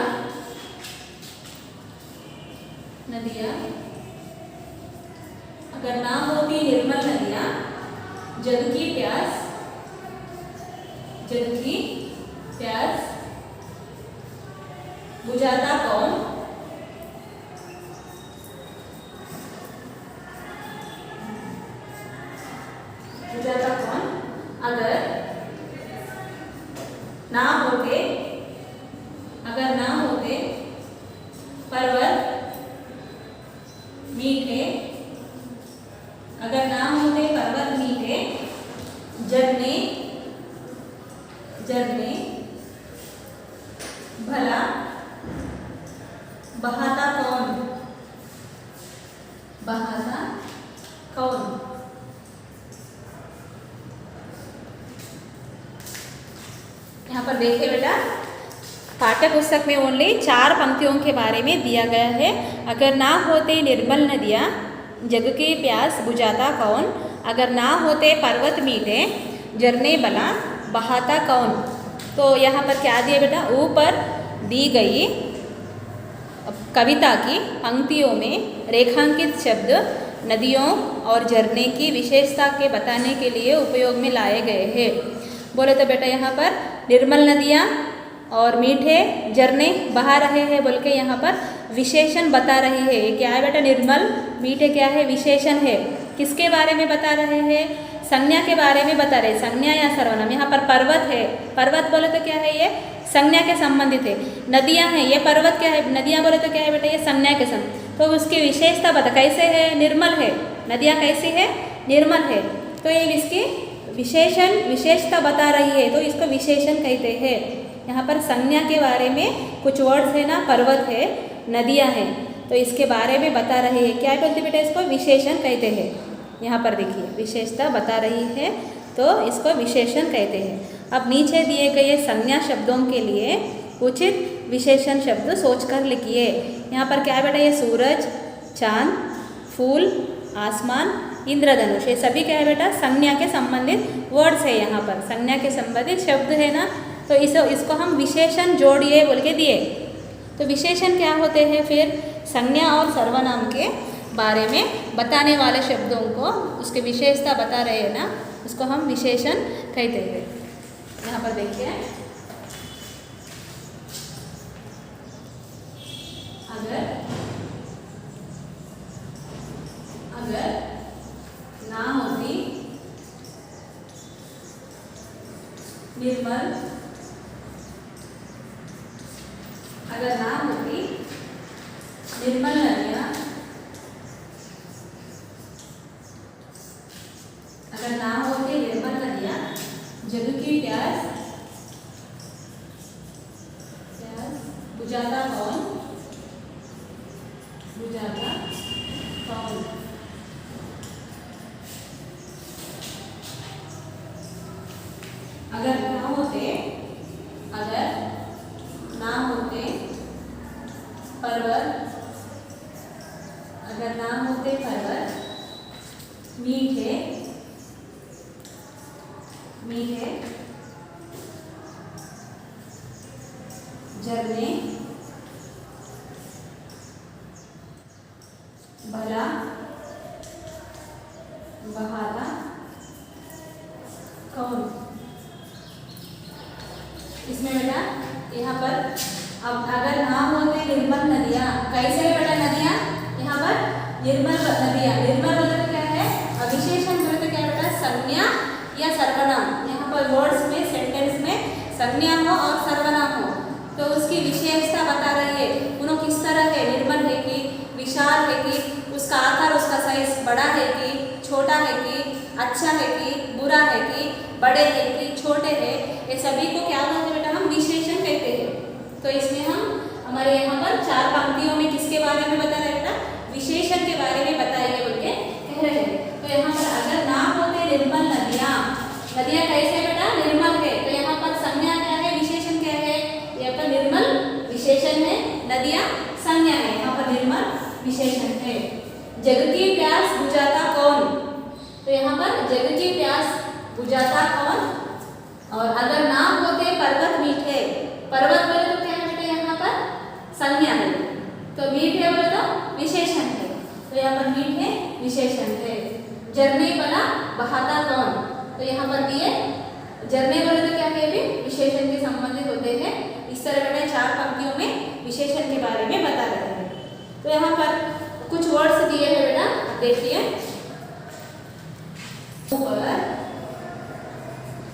अगर ना होती निर्मल नदियाँ, जग की प्यास बुझाता कौन? बुझाता कौन? अगर ना होते पर्वत मीठे, अगर ना होते पर्वत मीठे, झरने भला बहाता कौन? यहाँ पर देखिए बेटा, पाठ्य पुस्तक में ओनली 4 पंक्तियों के बारे में दिया गया है। अगर ना होते निर्मल नदियाँ, जग की प्यास बुझाता कौन? अगर ना होते पर्वत मीठे, झरने भला बहाता कौन? तो यहाँ पर क्या दिया बेटा? ऊपर दी गई कविता की पंक्तियों में रेखांकित शब्द नदियों और झरने की विशेषता के बताने के लिए उपयोग में लाए गए हैं। बोले तो बेटा यहाँ पर निर्मल नदियाँ और मीठे झरने बहा रहे हैं बोल के यहाँ पर विशेषण बता रही है। क्या है बेटा? निर्मल मीठे क्या है? विशेषण है। किसके बारे में बता रहे हैं? संज्ञा के बारे में बता रहे। संज्ञा या सर्वनाम। यहाँ पर पर्वत है, पर्वत बोले तो क्या है? ये संज्ञा के संबंधित है। नदियाँ हैं, ये पर्वत क्या है? नदियाँ बोले तो क्या है बेटा? ये संज्ञा के संबंध। तो उसकी विशेषता बता, कैसे है? निर्मल है। नदियाँ कैसी है? निर्मल है। तो ये इसकी विशेषता बता रही है, तो इसको विशेषण कहते हैं। यहाँ पर संज्ञा के बारे में कुछ वर्ड्स है ना, पर्वत है, नदियाँ हैं, तो इसके बारे में बता रही है। क्या बोलते बेटा? इसको विशेषण कहते हैं। यहाँ पर देखिए विशेषता बता रही है तो इसको विशेषण कहते हैं। अब नीचे दिए गए संज्ञा शब्दों के लिए उचित विशेषण शब्द सोचकर लिखिए। यहाँ पर क्या बेटा? ये सूरज, चांद, फूल, आसमान, इंद्रधनुष, ये सभी क्या है बेटा? संज्ञा के संबंधित वर्ड्स है। यहाँ पर संज्ञा के संबंधित शब्द है ना, तो इसको हम विशेषण जोड़िए बोल के दिए। तो विशेषण क्या होते हैं? फिर संज्ञा और सर्वनाम के बारे में बताने वाले शब्दों को उसके विशेषता बता रहे हैं ना, उसको हम विशेषण कहते हैं। यहाँ पर देखिए, अगर ना होती निर्मल, अगर ना होती निर्मल नदियाँ, अगर ना होती निर्मल नदियाँ, जग की प्यास बुझाता कौन? अगर ना होते पर्वत, अगर ना होते पर्वत मीठे झरने भला बहाता कौन? इसमें बेटा यहाँ पर अब अगर ना होते निर्मल नदियाँ। कैसे है बेटा नदियाँ? यहाँ पर निर्मल नदियाँ। निर्मल मतलब क्या है? विशेषण बोले तो क्या बेटा? संज्ञा या सर्वनाम। यहाँ पर वर्ड्स में सेंटेंस में संज्ञा हो और सर्वनाम हो तो उसकी विशेषता बता रही है। उन्हों किस तरह है? निर्मल है कि विशाल है कि उसका आकार उसका साइज बड़ा है कि छोटा है कि अच्छा है कि बुरा है कि बड़े है कि छोटे है, ये सभी को क्या बोलते हैं बेटा? हम विशेषण कहते हैं। तो इसमें हम हमारे यहाँ पर 4 पंक्तियों में किसके बारे में बता रहे हैं बेटा? विशेषण के बारे में बताइए बोल के कह रहे हैं। तो यहाँ पर अगर नाम होते निर्मल नदियाँ, नदियाँ कैसे बेटा? निर्मल है। तो यहाँ पर संज्ञा क्या है? विशेषण क्या है? यहाँ पर निर्मल विशेषण है, नदियाँ संज्ञा है। यहाँ पर निर्मल विशेषण है। जग की प्यास बुझाता कौन? तो यहाँ पर जग की प्यास बुझाता कौन? और अगर नाम होते पर्वत मीठे, पर्वत बोले तो क्या है बेटा? यहाँ पर संज्ञा है। तो मीठे बोले तो विशेषण है। तो यहाँ पर मीठे विशेषण है। झरने बना बहाता कौन? तो यहाँ पर दिए झरने बोले तो क्या है? भी विशेषण के संबंधित होते हैं। इस तरह बेटा 4 पंक्तियों में विशेषण के बारे में बता रहे हैं। तो यहाँ पर कुछ वर्ड्स दिए हैं बेटा, देखिए।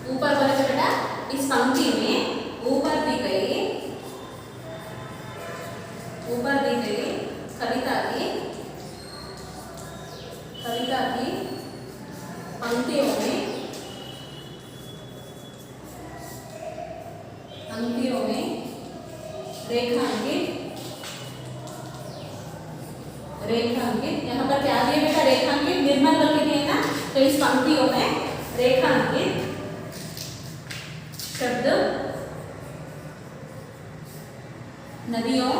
ऊपर बोले तो बेटा इस पंक्ति में ऊपर दी गई कविता की पंक्तियों में रेखांकित यहाँ पर क्या दिए बेटा? रेखांकित निर्मल बोल के दिए ना, तो इस पंक्तियों में रेखांकित शब्द नदियों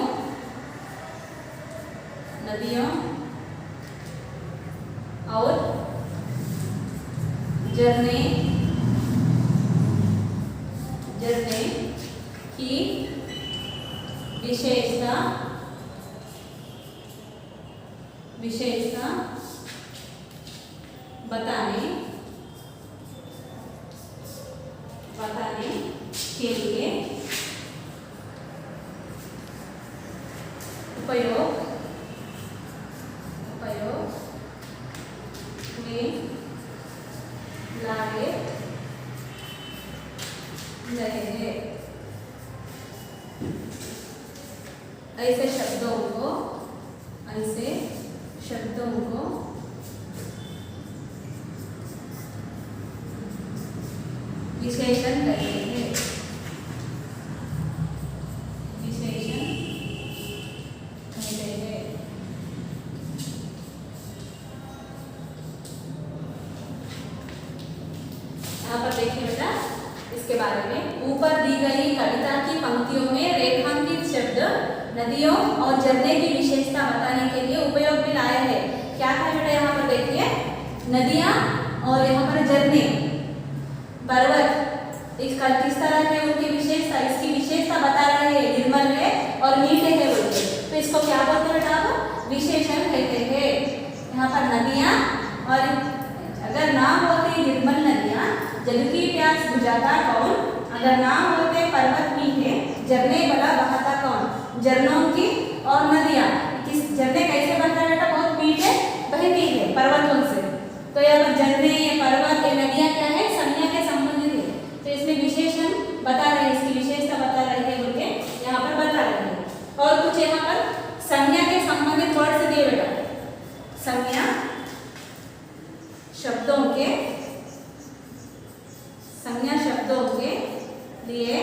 और झरने की विशेषता बताने के लिए उपयोग में लाए रहे हैं। ऐसे शब्दों को विशेषण कहते हैं। यहाँ पर देखिए बेटा इसके बारे में। ऊपर दी गई कविता की पंक्तियों में रेखांकित शब्द नदियों और झरने की विशेषता बताने के लिए उपयोग में लाए हैं। क्या है बेटा? यहाँ पर देखिए नदियाँ और यहाँ पर झरने, पर्वत, इसका किस तरह है उनकी विशेषता, इसकी विशेषता बता रहे हैं। निर्मल है और मीठे है बोलते, तो इसको क्या बोलते हैं बेटा? आप विशेषण कहते हैं। यहाँ पर नदियाँ और अगर नाम होते निर्मल नदियाँ, जल की प्यास बुझाता कौन? अगर नाम होते पर्वत मीठे, झरने बला बहाता कौन? झरनों की और नदियाँ, किस झरने कैसे बनता है बेटा? बहुत मीठे बहती है पर्वतों से। तो यहाँ पर झरने, पर्वत, नदियाँ क्या है? संज्ञा के संबंधित है। तो इसमें विशेषण बता रहे हैं, इसकी विशेषता बता रहे हैं बोल के यहाँ पर बता रहे हैं। और कुछ यहाँ पर संज्ञा के संबंधित वर्ड से दिए बेटा। संज्ञा शब्दों के लिए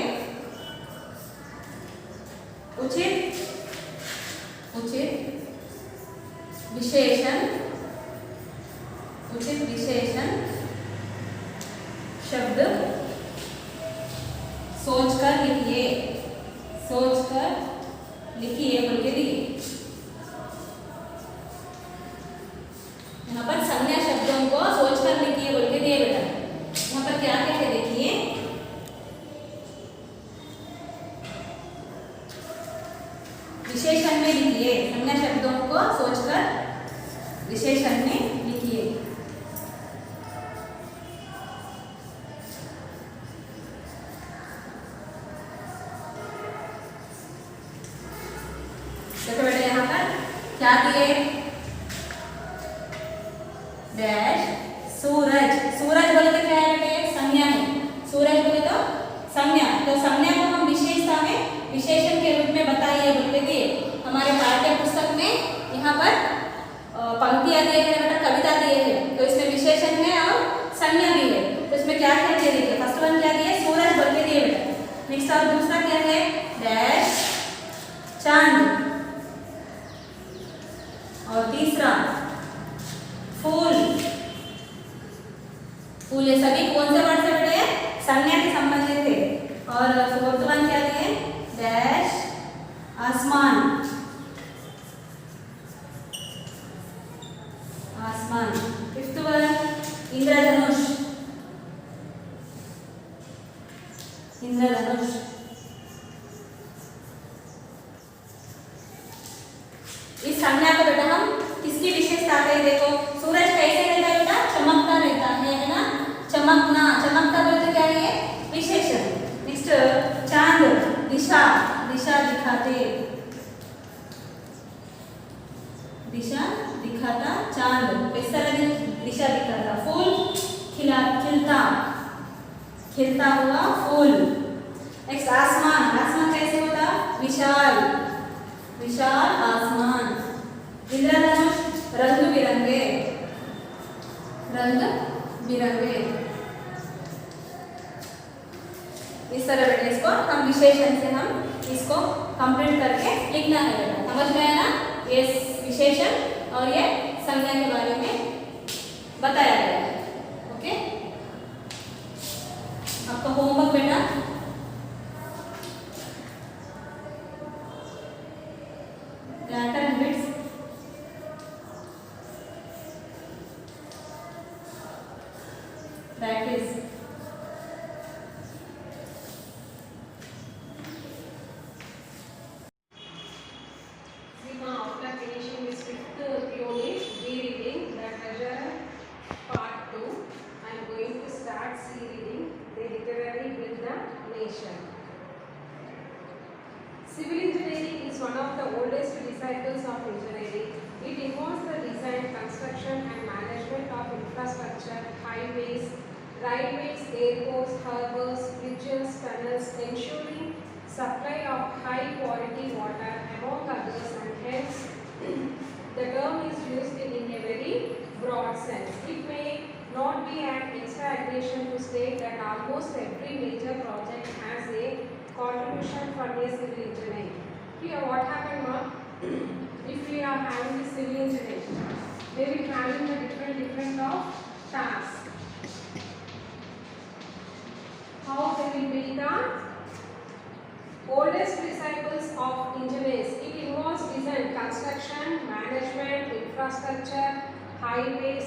उचित विशेषण शब्द सोचकर लिखिए बोल के दिए। यहाँ पर संज्ञा शब्दों को सोचकर लिखिए बोल के दिए बेटा। यहाँ पर क्या क्या है देखिए। विशेषण में लिखिए, संज्ञा शब्दों को सोचकर विशेषण में लिखिए। क्या दिए? डैश सूरज। सूरज बोले तो क्या है बेटे? संज्ञा है। सूरज बोले तो संज्ञा। तो संज्ञा को हम विशेषता में विशेषण के रूप में बताइए बोलते दिए। हमारे पाठ्य पुस्तक में यहाँ पर पंक्तियाँ दिए हैं बेटा, कविता दिए हैं, तो इसमें विशेषण है और संज्ञा भी है। तो इसमें क्या क्या दिए देखिए। फर्स्ट वन क्या दिए? सूरज बोल के दिए बेटा। नेक्स्ट और दूसरा क्या है? डैश चांद। और तीसरा फूल। फूल ये सभी कौन से वर्ड से बेटे? संज्ञा के संबंधित थे। और फोर्थ वन क्या दिए? डैश आसमान। आसमान। फिफ्थ वन इंद्रधनुष। इंद्रधनुष। इस संज्ञा को बेटा हम किसकी विशेषता है? देखो सूरज कैसे रहता है बेटा? चमकता रहता है ना? चमकना, चमकता बोले तो क्या है? विशेषण। नेक्स्ट चांद, दिशा। दिशा दिखाते, दिशा दिखाता चांद। किस तरह दिशा दिखाता? फूल खिलता, खिलता हुआ फूल। नेक्स्ट आसमान। आसमान कैसे होता? विशाल, विशाल आसमान। इंद्रधनुष रंग बिरंगे, रंग बिरंगे। इस तरह बेटा इसको हम विशेषण से हम इसको कंप्लीट करके लिखना है बेटा। समझ में आया ना? ये विशेषण और ये संज्ञा के बारे में बताया गया है। ओके, आपका होमवर्क बेटा व्याकरण bits practice. After finishing this fifth unit, rereading the treasure part 2, I am going to start reading the literary build the nation. Civil engineering is one of the oldest disciplines of engineering. It involves the design, construction and management of infrastructure, highways, railways, airports, harbors, bridges, tunnels, ensuring supply of high quality water among others, and hence the term is used in a very broad sense. It may not be an exaggeration to state that almost every major project has a contribution from a civil engineer. Here what happened now? If we are having the civil engineering, they will having the different of tasks. How they will be the oldest disciples of engineers. It involves design, construction, management, infrastructure, highways,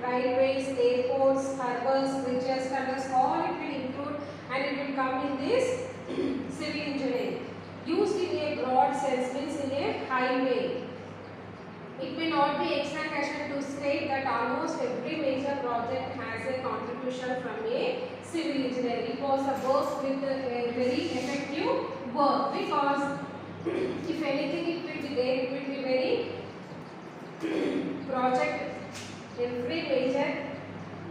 railways, airports, harbors, bridges, tunnels, all it will include, and it will come in this civil engineering. Used in a broad sense means in a highway. It may not be exaggeration to state that almost every major project has a contribution from a civil engineer. It was a work with a very effective work, because if anything it will be there, it will be very project. Every major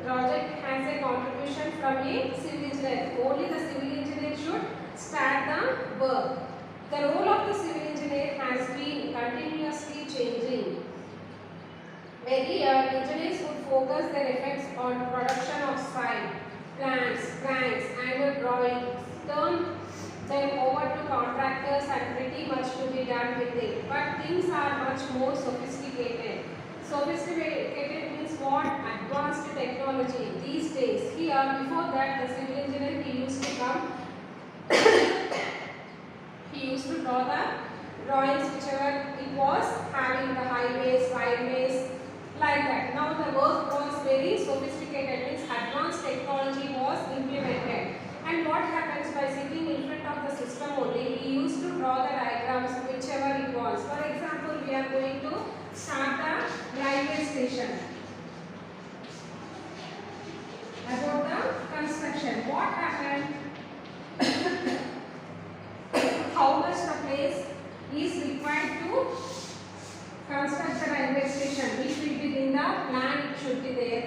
project has a contribution from a civil engineer. Only the civil engineer should start the work. The role of the civil engineer has been continuously changing. Earlier, engineers would focus their efforts on production of site, plans, drawings, and drawing, turn them over to contractors, and pretty much to be done with it. But things are much more sophisticated. Sophisticated means what? Advanced technology these days. Here, before that, the civil engineer, he used to come, he used to draw the drawings whichever it was having the highways, railways, like that. Now the work was very sophisticated, means advanced technology was implemented. And what happens by sitting in front of the system only, he used to draw the diagrams whichever it was. For example, we are going to start the railway station. About the construction, what happened? How much the place is required to construct the railway station, which will be in the plan, it should be there.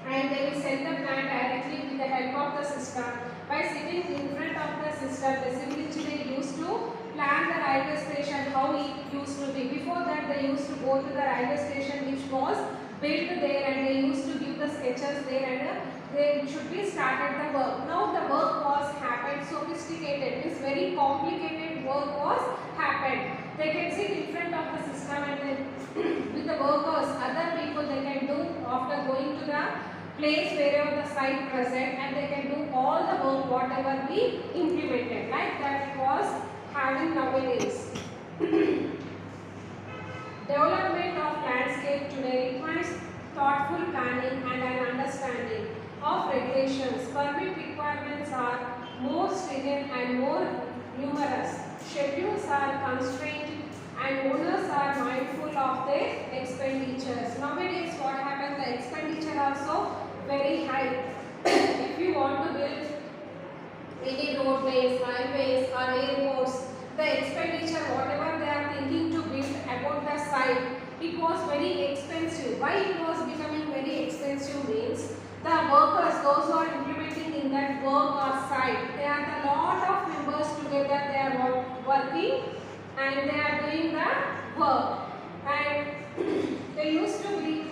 And they will send the plan directly with the help of the system. By sitting in front of the system, the civil engineer used to plan the railway station how it used to be. Before that, they used to go to the railway station which was built there, and they used to give the sketches there, and they should be started the work. Now the work was happened sophisticated, means very complicated work was happened. They can sit in front of the system, and then with the workers, other people they can do after going to the place wherever the site present, and they can do all the work whatever we implemented, like that it was having nowadays. Development of landscape today requires thoughtful planning and an understanding of regulations. Permit requirements are more stringent and more numerous. Schedules are constrained and owners are mindful of their expenditures. Nowadays what happens, the expenditure also very high. If you want to build any roadways, highways or airports, the expenditure whatever they are thinking to build about the site, it was very expensive. Why it was becoming very expensive means the workers, those who are implementing in that work or site, they are a lot of members together, they are working and they are doing the work, and they used to be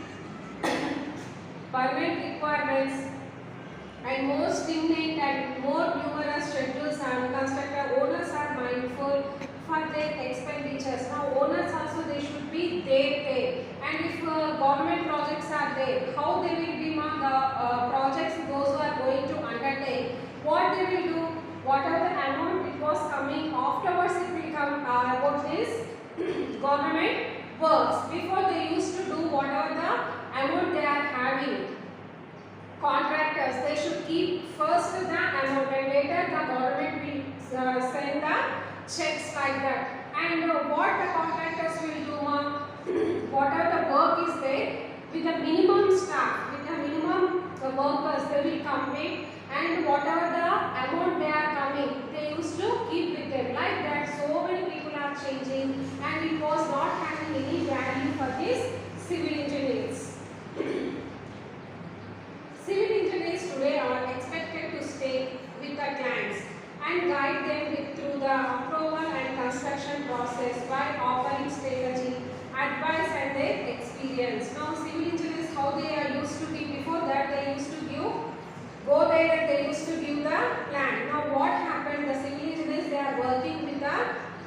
permit requirements and more stringent and more numerous schedules are constructed. Owners are mindful for their expenditures. Now owners also they should be there, and if government projects are there, how they will be the projects those who are going to undertake, what they will do, whatever the amount it was coming afterwards it will come about this government works. Before they used to do whatever the amount they are having, contractors they should keep first the amount and later the government will send the checks like that. And what the contractors will do, whatever the work is there, with the minimum staff, with the minimum workers they will complete, and whatever the amount they are coming they used to keep with them. Like that so many people are changing, and it was not having any value for these civil engineers. Civil engineers today are expected to stay with the clients and guide them through the approval and construction process by offering strategy, advice and their experience. Now civil engineers how they are used to be, before that they used to go there and they used to give the plan. Now what happened, the civil engineers they are working with the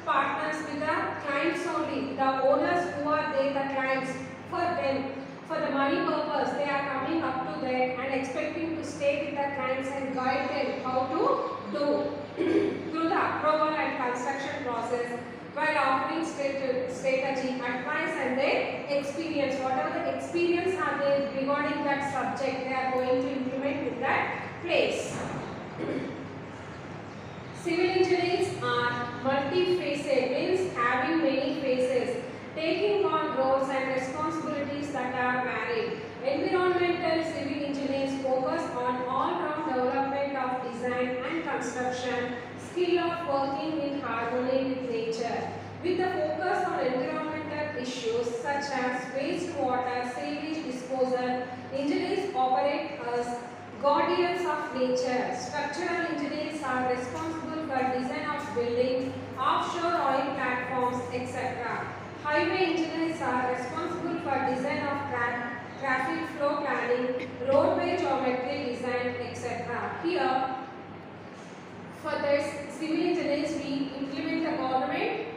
partners, with the clients only, the owners who are there, the clients, for them. For the money purpose, they are coming up to them and expecting to stay with the clients and guide them how to do through the approval and construction process, while offering strategy, advice and their experience. Whatever the experience are there regarding that subject, they are going to implement in that place. Civil engineers are multi-faced, means having many phases, taking on roles and responsibilities that are varied. Environmental civil engineers focus on all-round development of design and construction, skill of working in harmony with nature. With the focus on environmental issues such as wastewater, sewage disposal, engineers operate as guardians of nature. Structural engineers are responsible for design of buildings, offshore oil platforms, etc. Highway engineers are responsible for design of traffic flow planning, roadway geometry design, etc. Here, for this civil engineers, we implement the government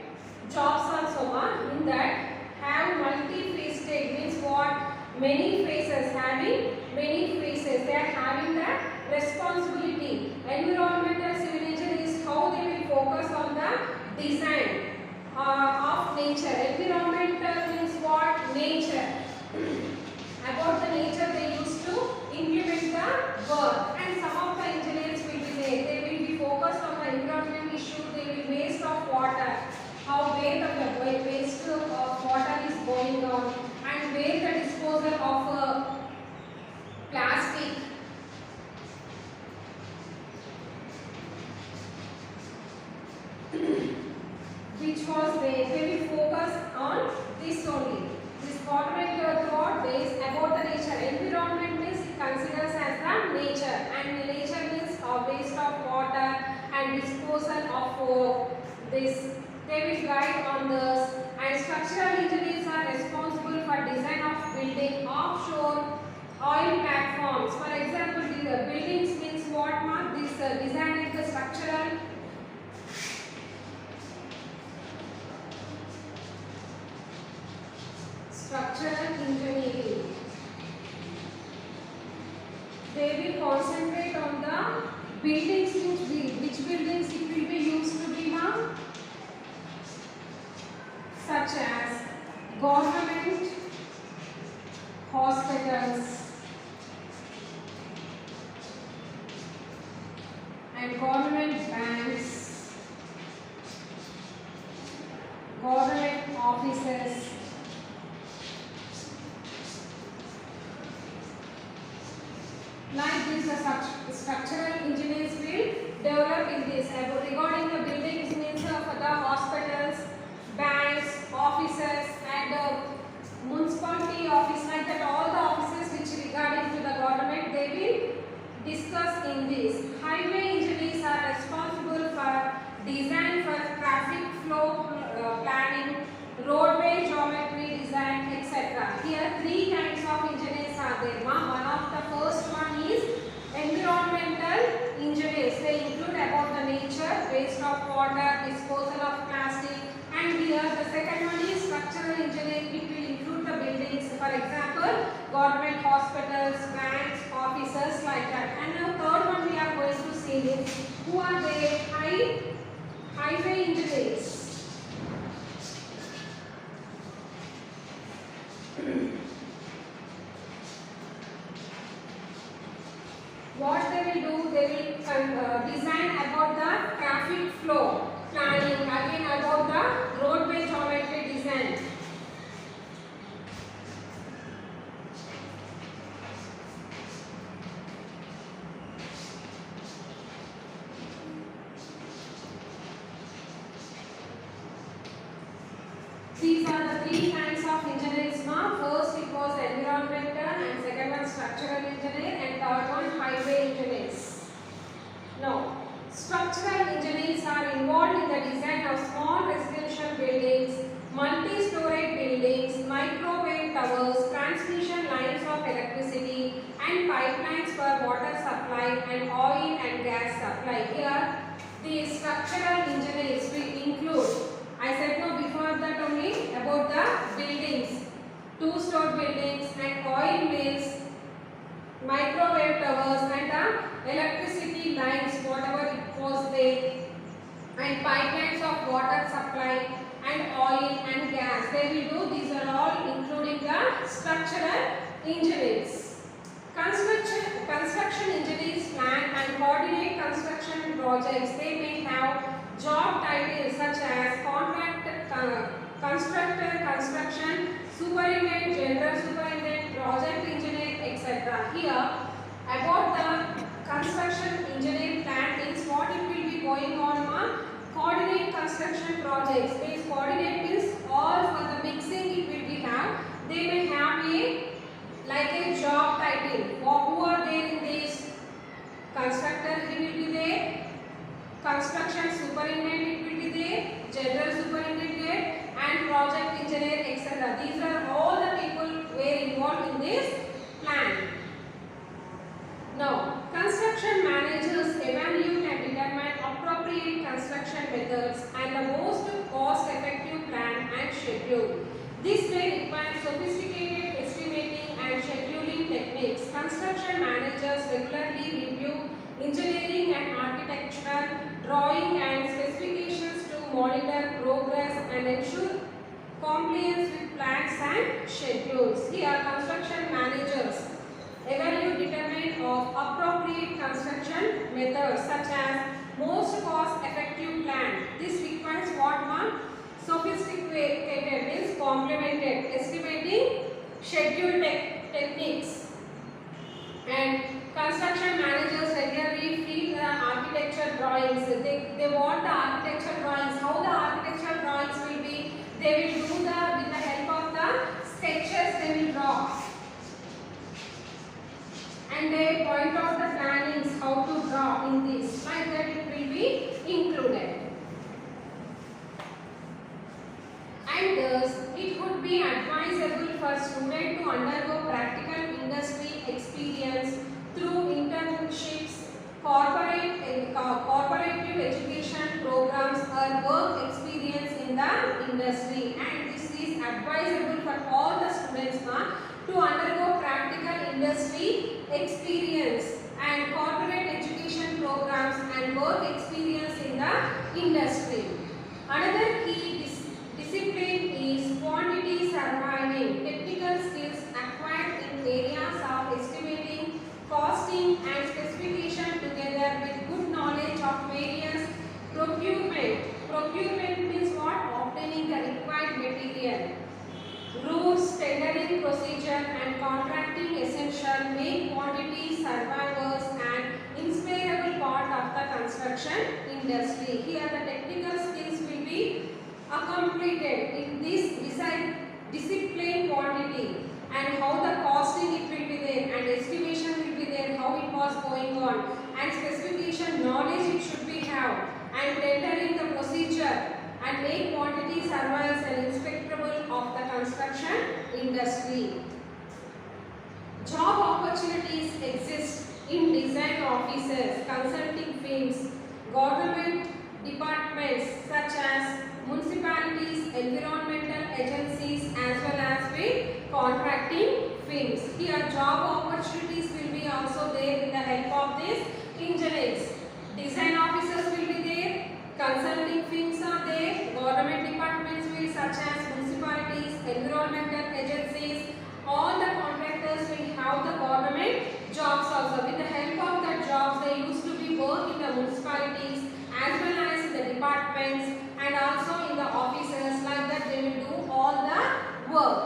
jobs also. In that, have multi-phase means what? Many phases, having many phases. They are having the responsibility. Environmental civil engineers, how they will focus on the design of nature. Environmental means what? Nature. About the nature they used to implement the work, and some of the engineers will be there. They will be focused on the environment issue. They will waste of water, how where the waste of water is going on, and where the disposal of plastic. which was they will focus on this only. This government thought is about the nature. Environment means it considers as the nature, and the nature means waste of water and disposal of this. They will guide on this. And structural engineers are responsible for design of building offshore oil platforms. For example, the buildings means what mark this design is the structural engineering. They will concentrate on the buildings, which buildings it will be used to be now, such as government hospitals and government banks, government offices, like this. The structural engineers will develop in this. Regarding the buildings means for the hospitals, banks, offices and municipality office, like that all the offices which regarding to the government, they will discuss in this. Highway engineers are responsible for design for traffic flow planning, roadway geometry design, etc. Here three kinds of engineers are there. One of the first one is environmental engineers. They include about the nature, waste of water, disposal of plastic. And here the second one is structural engineering. It will include the buildings, for example, government hospitals, banks, offices, like that. And the third one we are going to see is who are they? Highway engineers. What they will do, they will design about the traffic flow planning, again about the roadway geometry design. These are the three kinds of engineers now. First it was environmental, and second one structural engineer, and third one highway engineers. Now, structural engineers are involved in the design of small residential buildings, multi-story buildings, microwave towers, transmission lines of electricity, and pipelines for water supply and oil and gas supply. Here, the structural engineers will include, I said no before that only, about the buildings, two-story buildings and oil mills, microwave towers and the electricity lines, whatever it was there, and pipelines of water supply and oil and gas. They will do, these are all including the structural engineers. Construction engineers plan and coordinate construction projects. They may have job titles such as constructor, construction, superintendent, general superintendent, project engineer, etc. Here, about the construction engineer plan is what it will be going on. Coordinate construction projects. Means coordinate means all for the mixing it will be have. They may have a job title. Who are there in this? Constructor he will be there. Construction superintendent it will be there. General superintendent and project engineer, etc. These are all the people who were involved in this plan. Now, construction managers evaluate and determine appropriate construction methods and the most cost-effective plan and schedule. This may require sophisticated estimating and scheduling techniques. Construction managers regularly review engineering and architectural drawing and specifications to monitor progress and ensure compliance with plans and schedules. Here, construction managers evaluate determination of appropriate construction methods such as most cost-effective plan. This requires what one? Sophisticated means complemented estimating schedule techniques. And construction managers regularly feed the architecture drawings. They want the architecture drawings. How the architecture drawings they will do the, with the help of the sketches they will draw. And they point out the plannings how to draw in this. Like that it will be included. And thus it would be advisable for students to undergo practical industry experience through internships, cooperative education programs or work experience in the industry. And this is advisable for all the students to undergo practical industry experience and corporate education programs and work experience in the industry. Another key discipline is quantity surveying, technical skills acquired in areas of estimating, costing and specification together with good knowledge of various procurement. Procurement means what? Obtaining the required material. Rules, tendering procedure and contracting essential make quantity survivors an inseparable part of the construction industry. Here the technical skills will be completed in this discipline quantity and how the costing it will be there and estimation will be there, how it was going on and specification knowledge it should be have and tendering the procedure and make quantity surveyors an inspectable of the construction industry. Job opportunities exist in design offices, consulting firms, government departments such as municipalities, environmental agencies as well as with contracting firms. Here job opportunities will be also there with the help of these engineers. Design officers will be there, consulting firms are there, government departments will such as municipalities, environmental agencies, all the contractors will have the government jobs also. With the help of the jobs they used to be work in the municipalities as well as in the departments and also in the offices, like that they will do all the work.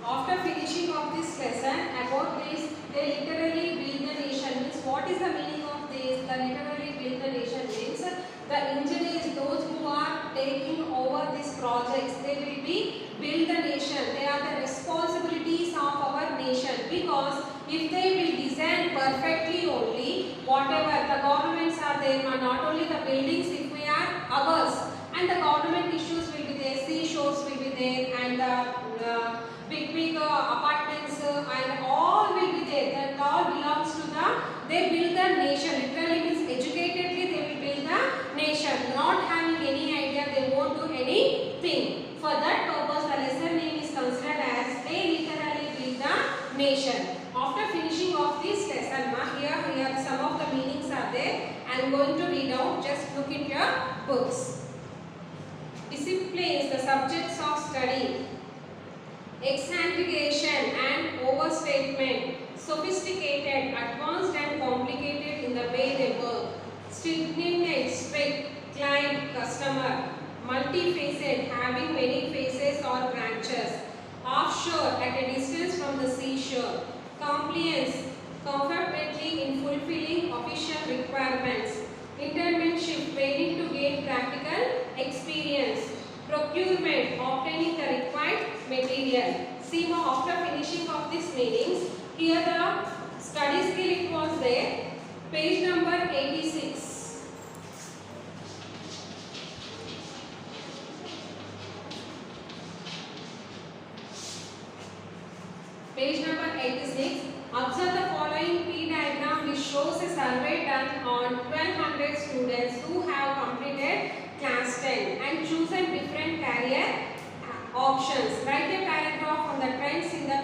After finishing of this lesson about this, they literally build the nation. Means what is the meaning of this? The literally build the nation means the engineers, those who are taking over these projects, they will be build the nation. They are the responsibilities of our nation, because if they will design perfectly only, whatever the governments are there, not only the buildings if we are ours, and the government issues will be there, seashores will be there, and the big apartments and all will be there. That all belongs to the, they build the nation. Literally means educatedly they will build the nation. Not having any idea, they won't do anything. For that purpose, the lesson name is considered as they literally build the nation. After finishing of this lesson, here some of the meanings are there. I am going to read out. Just look in your books. Disciplines, the subjects of study. Exaggeration and overstatement, sophisticated, advanced and complicated in the way they work, stringent, strict, client, customer, multifaceted, having many faces or branches, offshore, at a distance from the seashore, compliance, comfortably in fulfilling official requirements, internship, training to gain practical experience, procurement, obtaining the required material. See now, after finishing of these meanings, here the study skill it was there, page number 86. Page number 86. Observe the following P diagram which shows a survey done on 1200 students who have completed class 10 and chosen different career options. Write a paragraph on the trends in the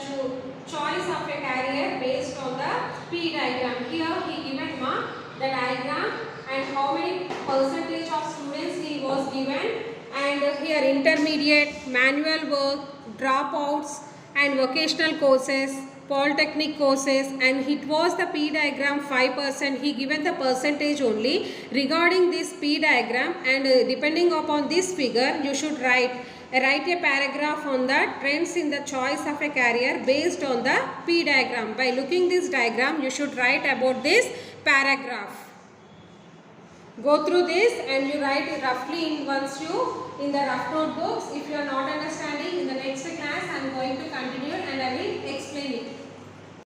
choice of a career based on the P diagram. Here he given the diagram and how many percentage of students he was given, and here intermediate, manual work, dropouts and vocational courses, polytechnic courses, and it was the P diagram 5%. He given the percentage only regarding this P diagram, and depending upon this figure you should write a paragraph on the trends in the choice of a career based on the P diagram. By looking this diagram you should write about this paragraph. go through this and you write it roughly in the rough notebooks. If you are not understanding, in the next class I am going to continue and I will explain it.